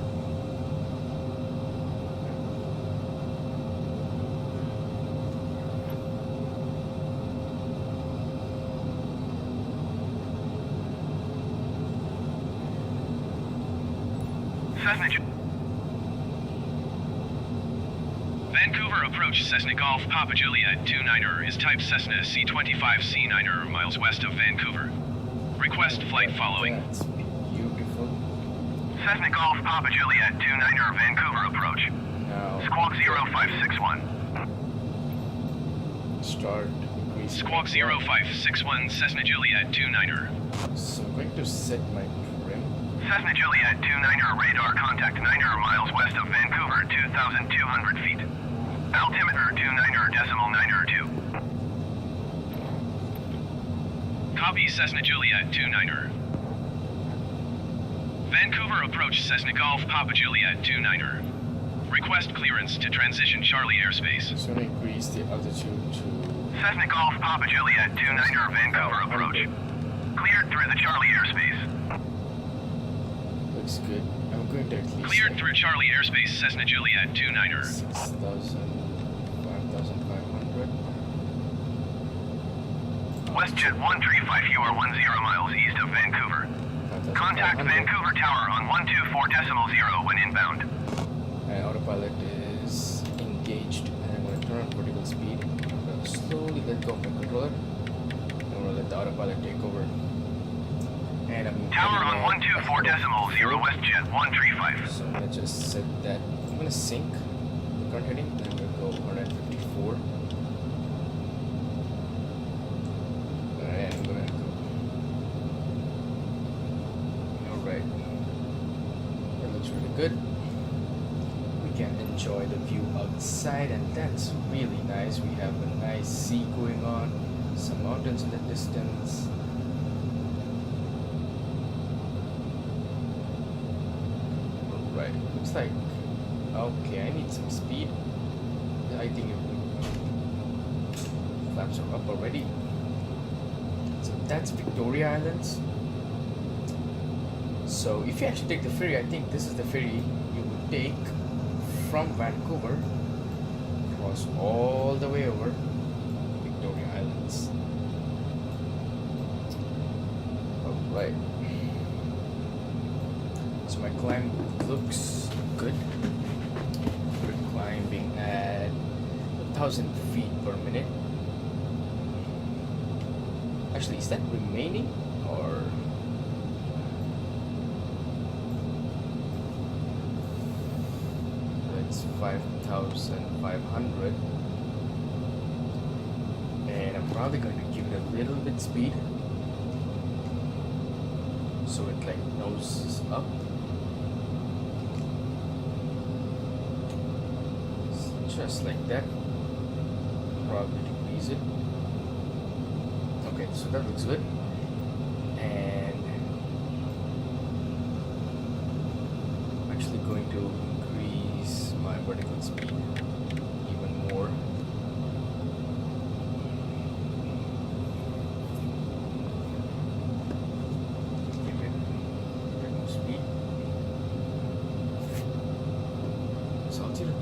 Cessna Vancouver approach Cessna Golf Papa Juliet 29er is type Cessna C25C9er, miles west of Vancouver. Request flight following. That's beautiful. Cessna Golf Papa Juliet 29er, Vancouver approach. Now Squawk 0561. start increasing. Squawk 0561 Cessna Juliet 29er. So I'm going to set my trim. Cessna Juliet 29er, radar contact 9er, miles west of Vancouver, 2,200 feet. Altimeter 29er, decimal 9er2. Copy Cessna Juliet 29er. Vancouver approach Cessna Golf Papa Juliet 29er. Request clearance to transition Charlie airspace. Just going to increase the altitude to Cessna Golf Papa Juliet 29er, Vancouver approach. Cleared through the Charlie airspace. looks good. I'm going to at least Cleared through Charlie airspace Cessna Juliet 29er. 6,000, 5,500. WestJet 135, you are 10 miles east of Vancouver. Contact 5,500. Vancouver Tower on 124.0 when inbound. And autopilot is engaged, and I'm going to turn on vertical speed. I'm going to slowly let go of my controller. I'm going to let the autopilot take over. And I'm Tower heading on at 124.0 WestJet 135. So I'm going to just set that. I'm going to sync the current heading, and I'm going to go 154. And I'm going to go. Alright. That looks really good. We can enjoy the view outside, and that's really nice. We have a nice sea going on, some mountains in the distance. Right, looks like okay. I need some speed. I think flaps are up already. So that's Victoria Islands. So if you actually take the ferry, I think this is the ferry you would take from Vancouver, cross all the way over Victoria Islands. Alright. So my climb looks good. We're climbing at 1,000 feet per minute. Actually, is that remaining or? It's 5,500, and I'm probably going to give it a little bit speed so it like noses up. Just like that. Probably decrease it. Okay, so that looks good. And I'm actually going to increase my vertical speed even more.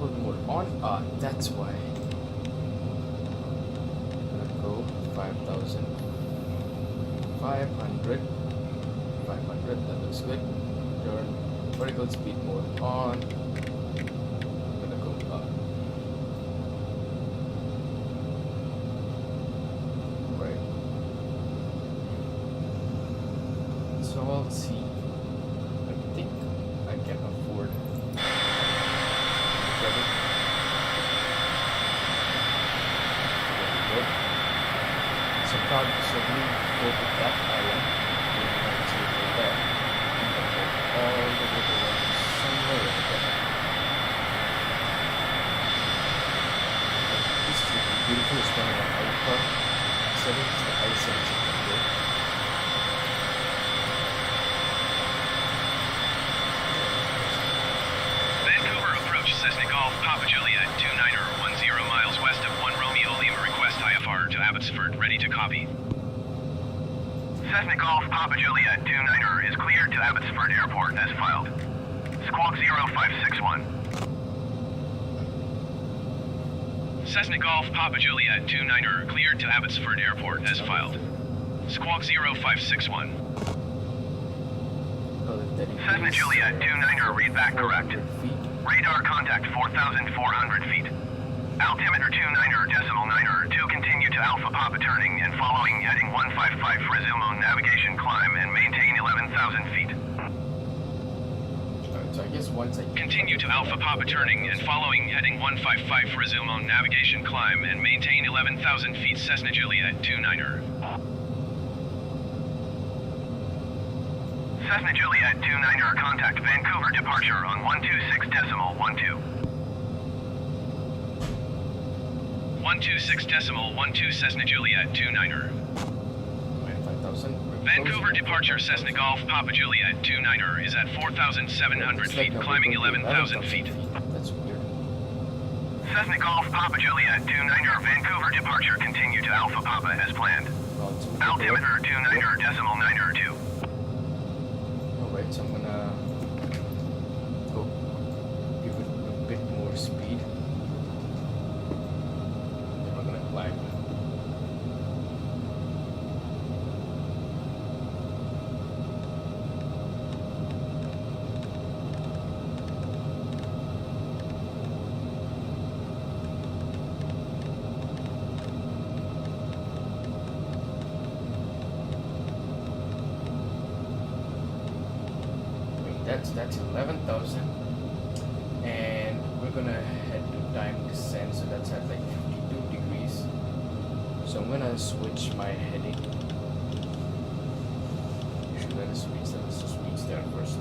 Airport mode on. That's why. Gonna go 5,500. 500. That looks good. Turn vertical speed mode on. Gonna go up. Right. So I'll see. I think I can afford credit. There we go. So we go to that island. We're going to go there. And then go all the way to somewhere over there. This is looking beautiful. It's running on alpha settings, the high settings you can go. Vancouver approach Cessna Golf Papa Juliet 2910 miles west of 1 Romeo Lima. Request IFR to Abbotsford. Ready to copy. Cessna Golf Papa Juliet 29 is cleared to Abbotsford Airport as filed. Squawk 0561. Cessna Golf Papa Juliet 29 cleared to Abbotsford Airport as filed. Squawk 0561. Cessna Juliet 29 read back correct. Radar contact 4,400 feet. Altimeter 29.9 to continue to Alpha Papa turning and following heading 155 resume on navigation climb and maintain 11,000 feet. Alright, so I guess once I Continue to Alpha Papa turning and following heading 155 resume on navigation climb and maintain 11,000 feet. Cessna Juliet 29. Cessna Juliet 29 contact Vancouver departure on 126.12. 126.12 Cessna Juliet 29. 5,000. Vancouver departure Cessna Golf Papa Juliet 29 is at 4,700 feet, climbing 11,000 feet. That's weird. Cessna Golf Papa Juliet 29 Vancouver departure continue to Alpha Papa as planned. Altimeter 29.92. Alright, so I'm gonna go give it a bit more speed. Then we're gonna climb. That's 11,000, and we're gonna head to time descent, so that's at like 52 degrees. So I'm gonna switch my heading. Usually let us switch that. Let's just switch there first.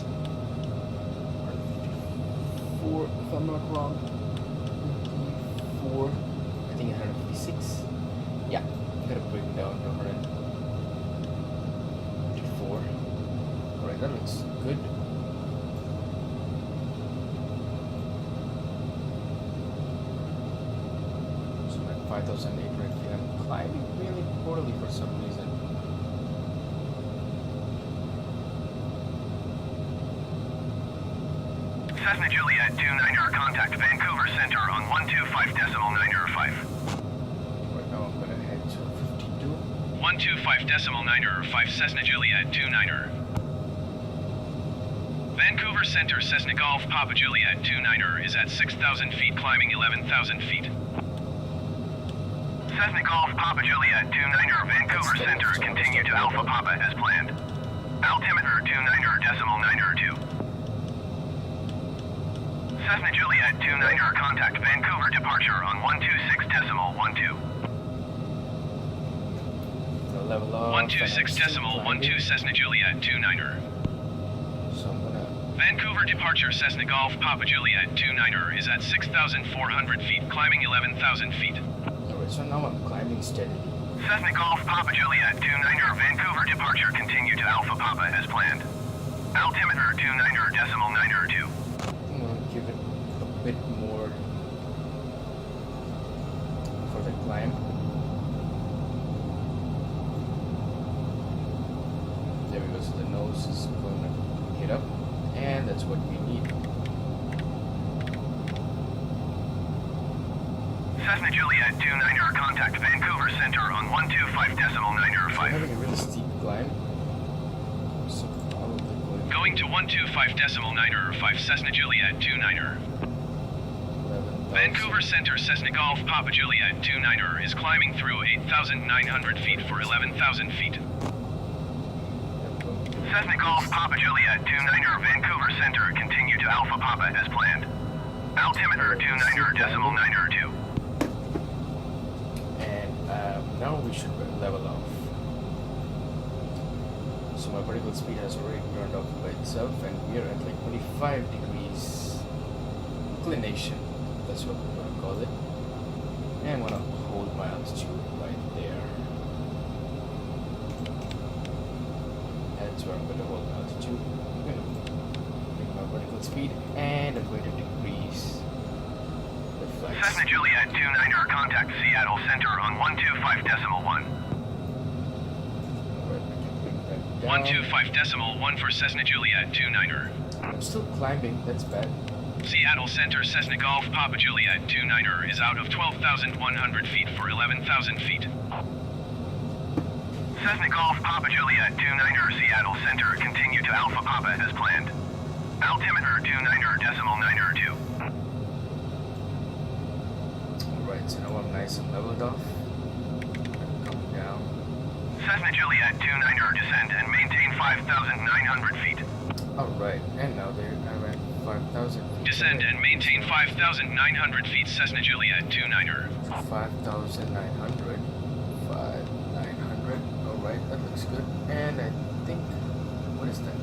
4, if I'm not wrong. 4, I think 156. Yeah, I'm gonna bring it down to 154. Alright, that looks good. So I'm at 5,800 feet. I'm climbing really poorly for some reason. Cessna Juliet 29 contact Vancouver Center on 125.905. Right now I'm gonna head to 52. 125.905 Cessna Juliet 29. Vancouver Center Cessna Golf Papa Juliet 29 is at 6,000 feet, climbing 11,000 feet. Cessna Golf Papa Juliet 29 Vancouver Center continue to Alpha Papa as planned. Altimeter 29.92. Cessna Juliet 29 contact Vancouver departure on 126.12. Gonna level up. 126.12 Cessna Juliet 29. So I'm gonna. Vancouver departure Cessna Golf Papa Juliet 29 is at 6,400 feet, climbing 11,000 feet. Alright, so now I'm climbing steadily. Cessna Golf Papa Juliet 29 Vancouver departure continue to Alpha Papa as planned. Altimeter 29.92. I'm gonna give it a bit more for the climb. There we go, so the nose is gonna hit up, and that's what we need. Cessna Juliet 29er, contact Vancouver Center on 125.9er We're 5. having a really steep climb. So probably Going to 125.9er 5 Cessna Juliet 29er. 11,000. Vancouver Center Cessna Golf Papa Juliet 29er is climbing through 8,900 feet for 11,000 feet. Cessna Golf Papa Juliet 29er Vancouver Center continue to Alpha Papa as planned. Altimeter 29er.9er 2. And now we should level off. So my particle speed has already turned off by itself, and we are at like 25 degrees inclination. That's what we're gonna call it. And I'm gonna hold my altitude right there. That's where I'm gonna hold my altitude. I'm gonna bring my vertical speed, and I'm going to decrease the flight. Cessna Juliet 29er, contact Seattle Center on 125.1. 125.1 for Cessna Juliet 29er. I'm still climbing, that's bad. Seattle Center Cessna Golf Papa Juliet 29er is out of 12,100 feet for 11,000 feet. Cessna Golf Papa Juliet 29er Seattle Center continue to Alpha Papa as planned. Altimeter 29er.9er 2. Alright, so now I'm nice and leveled off. Come down. Cessna Juliet 29er descend and maintain 5,900 feet. Alright, and now I'm at 5,000 feet. Descend and maintain 5,900 feet Cessna Juliet 29er. 5,900. 5,900. Alright, that looks good. And I think, what is that?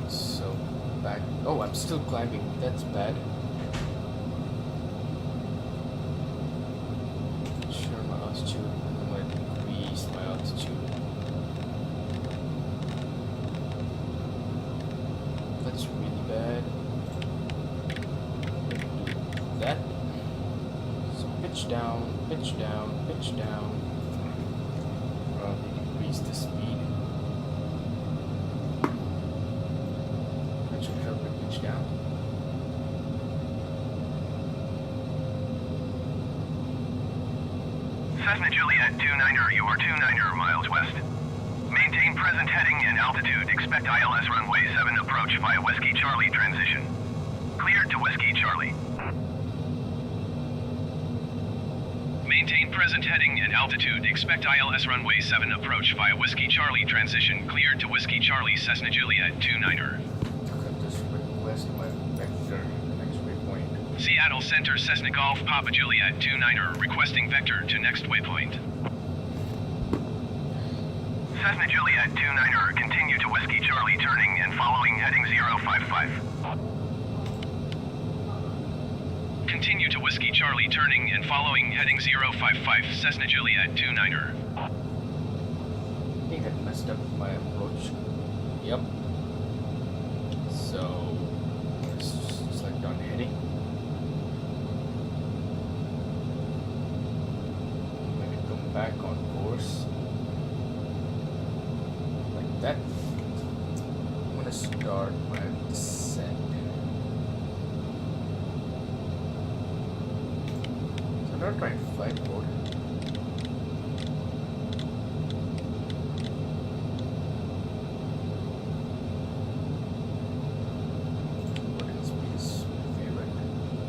So back. Oh, I'm still climbing. That's bad. Sure, my altitude. I'm gonna decrease my altitude. That's really bad. Do that. So pitch down, pitch down, pitch down. Probably decrease the speed. That should help it pitch down. Cessna Juliet 29er, you are 29er miles west. Maintain present heading and altitude. Expect ILS runway 7 approach via Whiskey Charlie transition. Cleared to Whiskey Charlie. Maintain present heading and altitude. Expect ILS runway 7 approach via Whiskey Charlie transition. Cleared to Whiskey Charlie Cessna Juliet 29er. Just request my vector, next waypoint. Seattle Center Cessna Golf Papa Juliet 29er requesting vector to next waypoint. Cessna Juliet 29er continue to Whiskey Charlie turning and following heading 055. Continue to Whiskey Charlie turning and following heading 055 Cessna Juliet 29er. I think I messed up my approach. Yep. So select on heading. I'm going to come back on course. Like that. I'm going to start my descent. So I'm not trying to flight mode.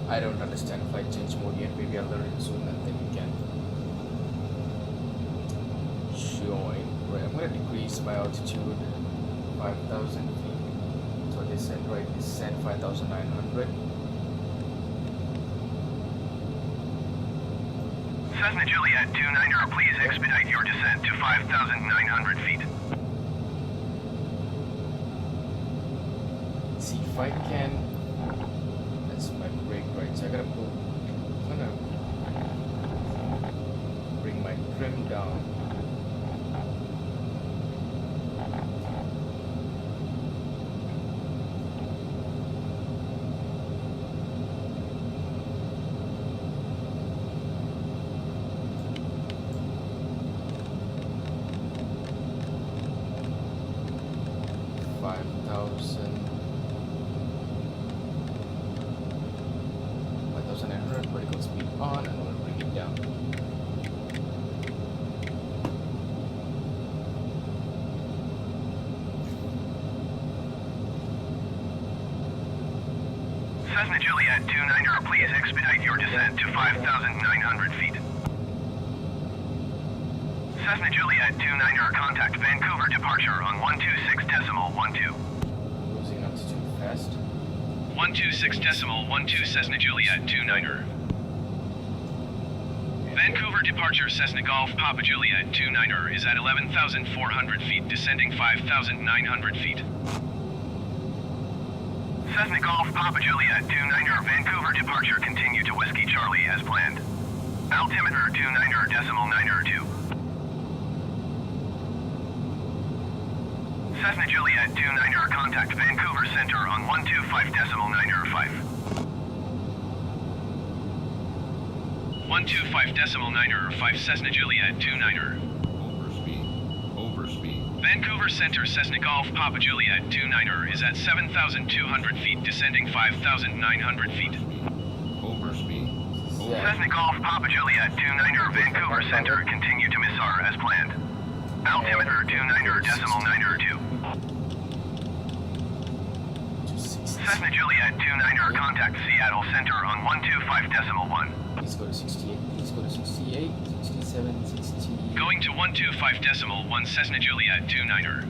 I don't understand flight change mode yet. Maybe I'll learn it soon and then we can join. Right, I'm gonna decrease my altitude 5,000 feet. So descend, right, descend 5,900. Cessna Juliet 29er, please expedite your descent to 5,900 feet. See if I can. That's my brake, right? So I gotta move. I'm gonna bring my trim down. Vertical speed on, and I'm gonna bring it down. Cessna Juliet 29er, please expedite your descent to 5,900 feet. Cessna Juliet 29er, contact Vancouver departure on 126.12. Losing altitude fast. 126.12 Cessna Juliet 29er. Vancouver departure Cessna Golf Papa Juliet 29er is at 11,400 feet, descending 5,900 feet. Cessna Golf Papa Juliet 29er, Vancouver departure continue to Whiskey Charlie as planned. Altimeter 29er decimal 9er 2. Cessna Juliet 29er, contact Vancouver Center on 125 decimal 9er 5. 125 decimal 9er 5 Cessna Juliet 29er. Overspeed. Vancouver Center Cessna Golf Papa Juliet 29er is at 7,200 feet, descending 5,900 feet. Overspeed. Cessna Golf Papa Juliet 29er, Vancouver Center continue to Missar as planned. Altimeter 29er decimal 9er 2. Cessna Juliet 29er, contact Seattle Center on 125 decimal 1. Please go to 68, please go to 68, 67, 60. Going to 125 decimal 1 Cessna Juliet 29er.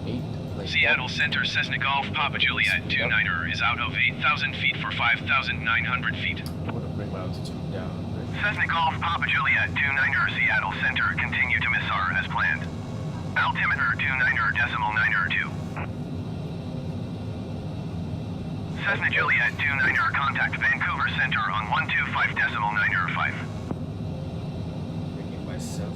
8, like Seattle that. Center Cessna Golf Papa Juliet 29er is out of 8,000 feet for 5,900 feet. I'm gonna bring my altitude down. Right? Cessna Golf Papa Juliet 29er, Seattle Center continue to Missar as planned. Altimeter 29er decimal 9er 2. Cessna Juliet 29er, contact Vancouver Center on 125 decimal 9er 5. Bringing myself.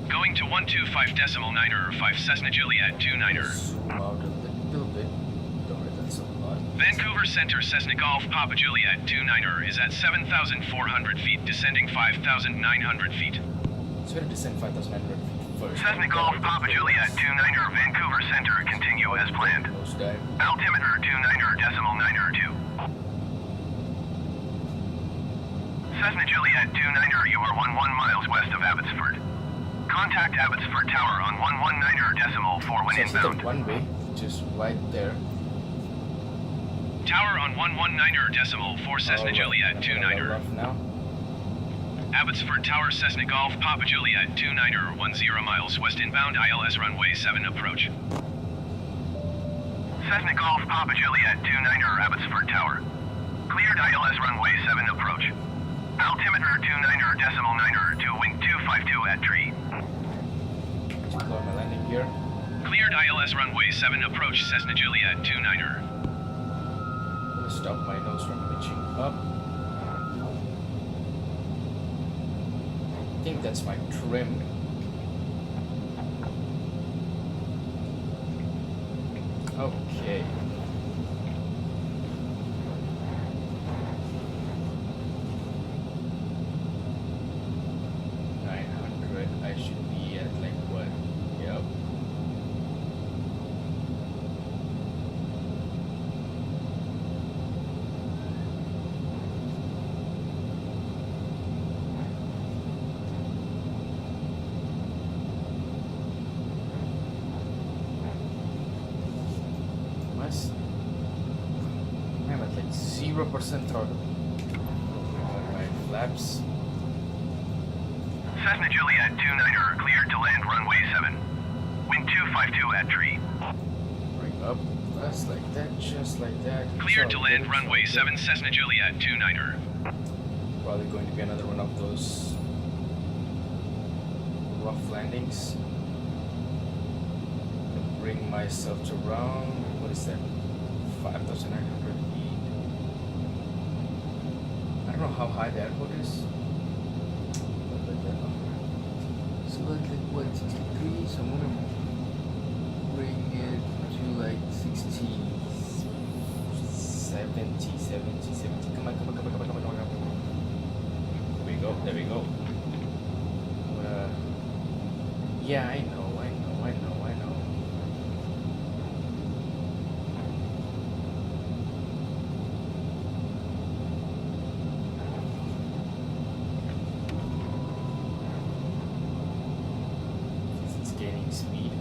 Going to 125 decimal 9er 5 Cessna Juliet 29er. Zoom out a little bit. Don't worry, that's a lot. Vancouver Center Cessna Golf Papa Juliet 29er is at 7,400 feet, descending 5,900 feet. So we're gonna descend 5,900 feet first. Cessna Golf Papa Juliet 29er, Vancouver Center continue as planned. Nose dive. Altimeter 29er decimal 9er 2. Cessna Juliet 29er, you are 11 miles west of Abbotsford. Contact Abbotsford Tower on 119er decimal 4 when So it's inbound. the one way, just right there. Tower on 119er decimal 4 Cessna Juliet 29er. Rough now. Abbotsford Tower Cessna Golf Papa Juliet 29er 10 miles west inbound ILS runway 7 approach. Cessna Golf Papa Juliet 29er Abbotsford Tower. Cleared ILS runway 7 approach. Altimeter 29er decimal 9er 2 wing 252 at tree. Deploy my landing gear. Cleared ILS runway 7 approach Cessna Juliet 29er. I'm gonna stop my nose from pitching up. I think that's my trim. Okay. I should be at like what? Yep. I'm at like 0% throttle. Alright, flaps. Cessna Juliet 29er cleared to land runway 7. Wind 252 at tree. Bring up. Just like that, just like that. Cleared to So, land good. runway 7 Cessna Juliet 29er. Probably going to be another one of those rough landings. Bring myself to around, what is that? 5,900 feet. I don't know how high the airport is. So like what, 63? So I'm gonna bring it to like 60, 70. Come on. There we go. Yeah, I know.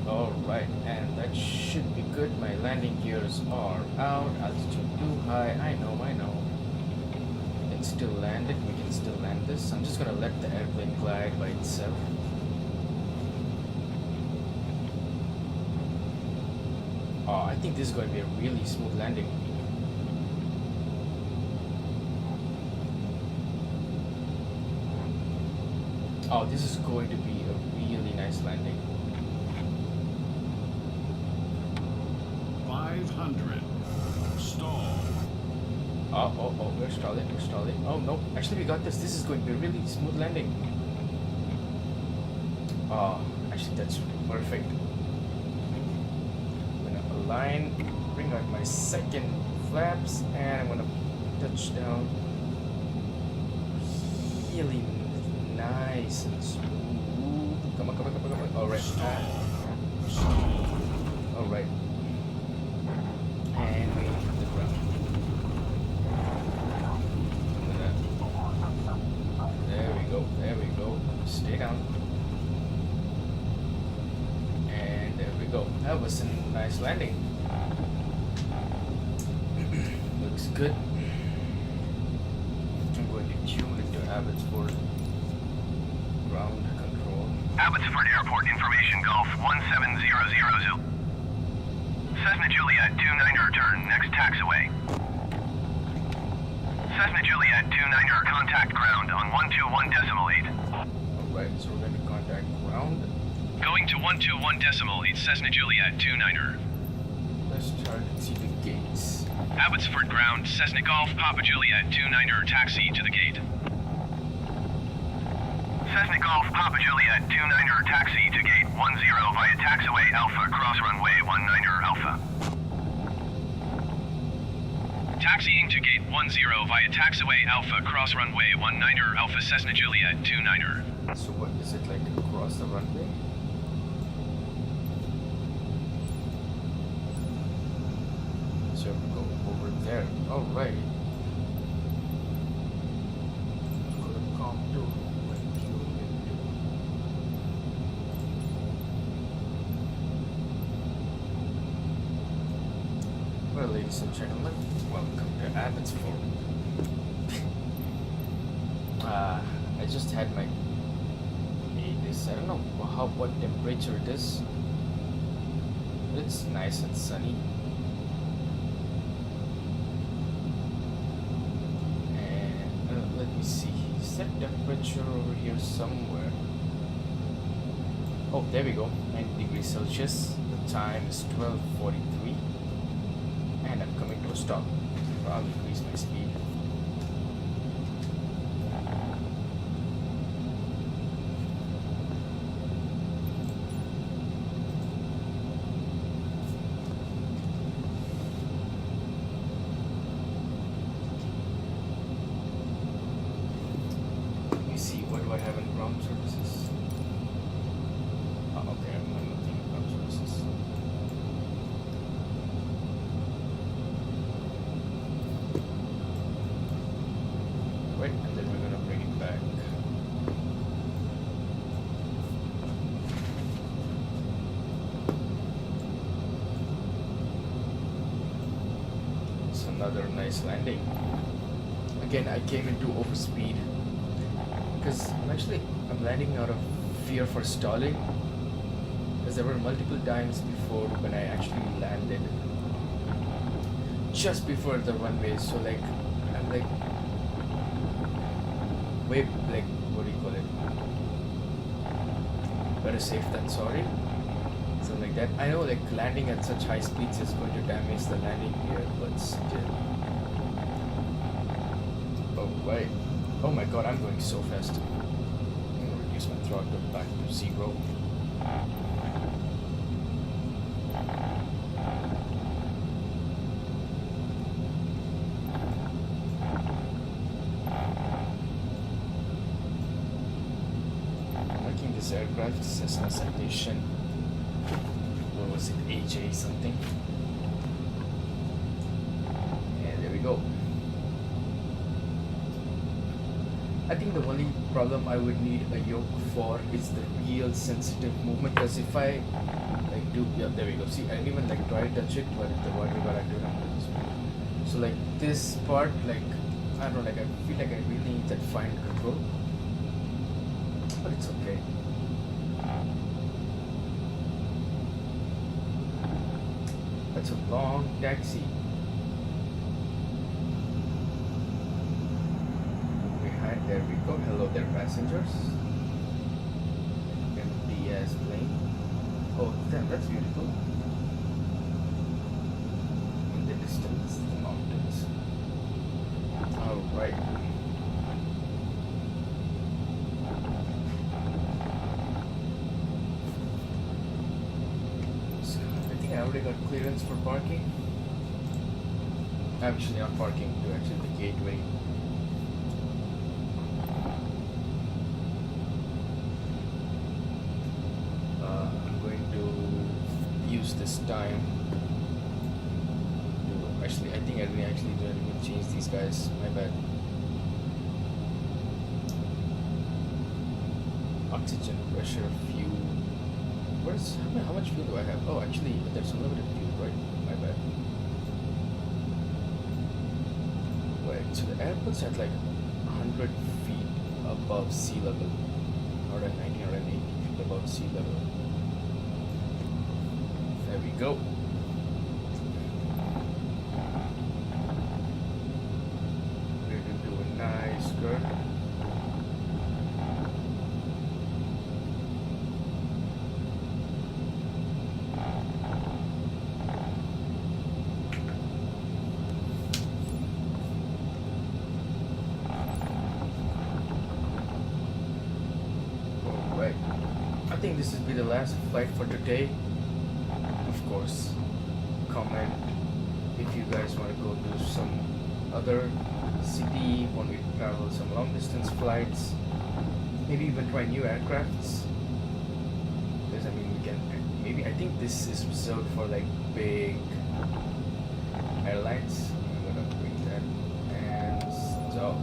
Alright, and that should be good. My landing gears are out. Altitude too high. I know. We can still land it. We can still land this. I'm just gonna let the airplane glide by itself. Oh, I think this is going to be a really smooth landing. Oh, this is going to be a really nice landing. 500. Stall. Oh, we're stalling. Oh, no. Actually, we got this. This is going to be a really smooth landing. Oh, actually, that's perfect. I'm going to align, bring out my second flaps, and I'm going to touch down really nice and smooth. Come on. All right. All right. And we hit the ground. There we go. Stay down. And there we go. That was a nice landing. Looks good. I'm going to tune into Abbotsford ground control. Abbotsford Airport Information Golf 17000. Cessna Juliet 29er turn next taxiway. Cessna Juliet 29er contact ground on 121.8. Alright, so we're going to contact ground. Going to 121.8 Cessna Juliet 29er. Let's try to see the gates. Abbotsford ground Cessna Golf Papa Juliet 29er taxi to the gate. Cessna Golf Papa Juliet 29er taxi to gate 10 via taxiway Alpha cross runway 19er Alpha. Taxiing to gate 10 via taxiway Alpha cross runway 19er Alpha Cessna Juliet 29er. So what is it like across the runway? So we go over there. Alright. Well, ladies and gentlemen, welcome to Abbotsford. I just had my this. I don't know what temperature it is. It's nice and sunny. And let me see. Set temperature over here somewhere. Oh, there we go. 90 degrees Celsius. The time is 12:43. And I'm coming to a stop. I'll increase my speed. Let me see, what do I have in ground services? Oh, okay, I'm nothing in ground services. Right, and then we're gonna bring it back. It's another nice landing. Again, I came into overspeed because I'm landing out of fear for stalling, because there were multiple times before when I actually landed just before the runway, so like I'm like way, like, what do you call it, better safe than sorry, so like that. I know like landing at such high speeds is going to damage the landing gear, but still. Oh right. Oh my god, I'm going so fast. I'm gonna reduce my throttle back to 0. Making this aircraft Cessna citation. What was it? AJ something. And there we go. I think the only problem I would need a yoke for is the real sensitive movement. Because if I like do, yeah, there we go. See, I didn't even like try to touch it, but the water got active. So like this part, like I don't know, like I feel like I really need that fine control, but it's okay. That's a long taxi. Behind, there we go. Hello there, passengers. Empty as plane. Oh, damn, that's beautiful. In the distance, the mountains. Alright. So, I think I already got clearance for parking. Actually, not parking, to actually the gateway. I'm going to use this time to actually, I think I didn't actually change these guys. My bad. Oxygen, pressure, fuel. Where's how much fuel do I have? Oh, actually, there's unlimited fuel, right? My bad. Wait, so the airport's at like 100 feet above sea level, 190, 180 feet above sea level. There we go. We're going to do a nice curve. Alright. I think this will be the last flight for today. Of course, comment if you guys want to go to some other city, want me to travel some long distance flights, maybe even try new aircrafts. Because I mean, we can maybe, I think this is reserved for like big airlines. I'm gonna bring that and stop.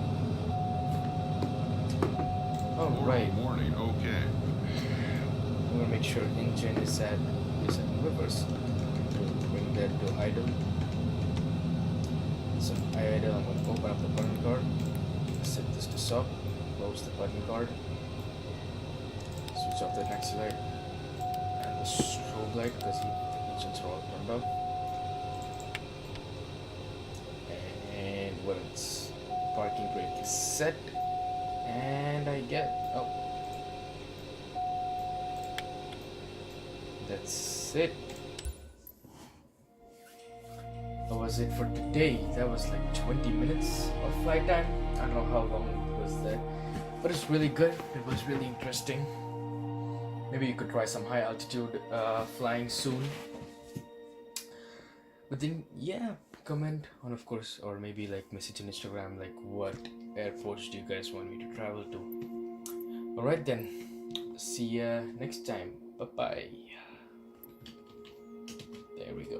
Alright. Morning, okay. I'm gonna make sure engine is at reverse to bring that to idle. So idle, I'm gonna open up the button card, set this to stop, close the button card, switch off the next light and the strobe light because the engines are all turned off. And once parking brake is set, and I get that's it. That was it for today. That was like 20 minutes of flight time. I don't know how long it was there, but it's really good. It was really interesting. Maybe you could try some high altitude flying soon. But then, yeah, comment on, of course, or maybe like message on Instagram, like what airports do you guys want me to travel to. Alright then, see ya next time. Bye bye. There we go.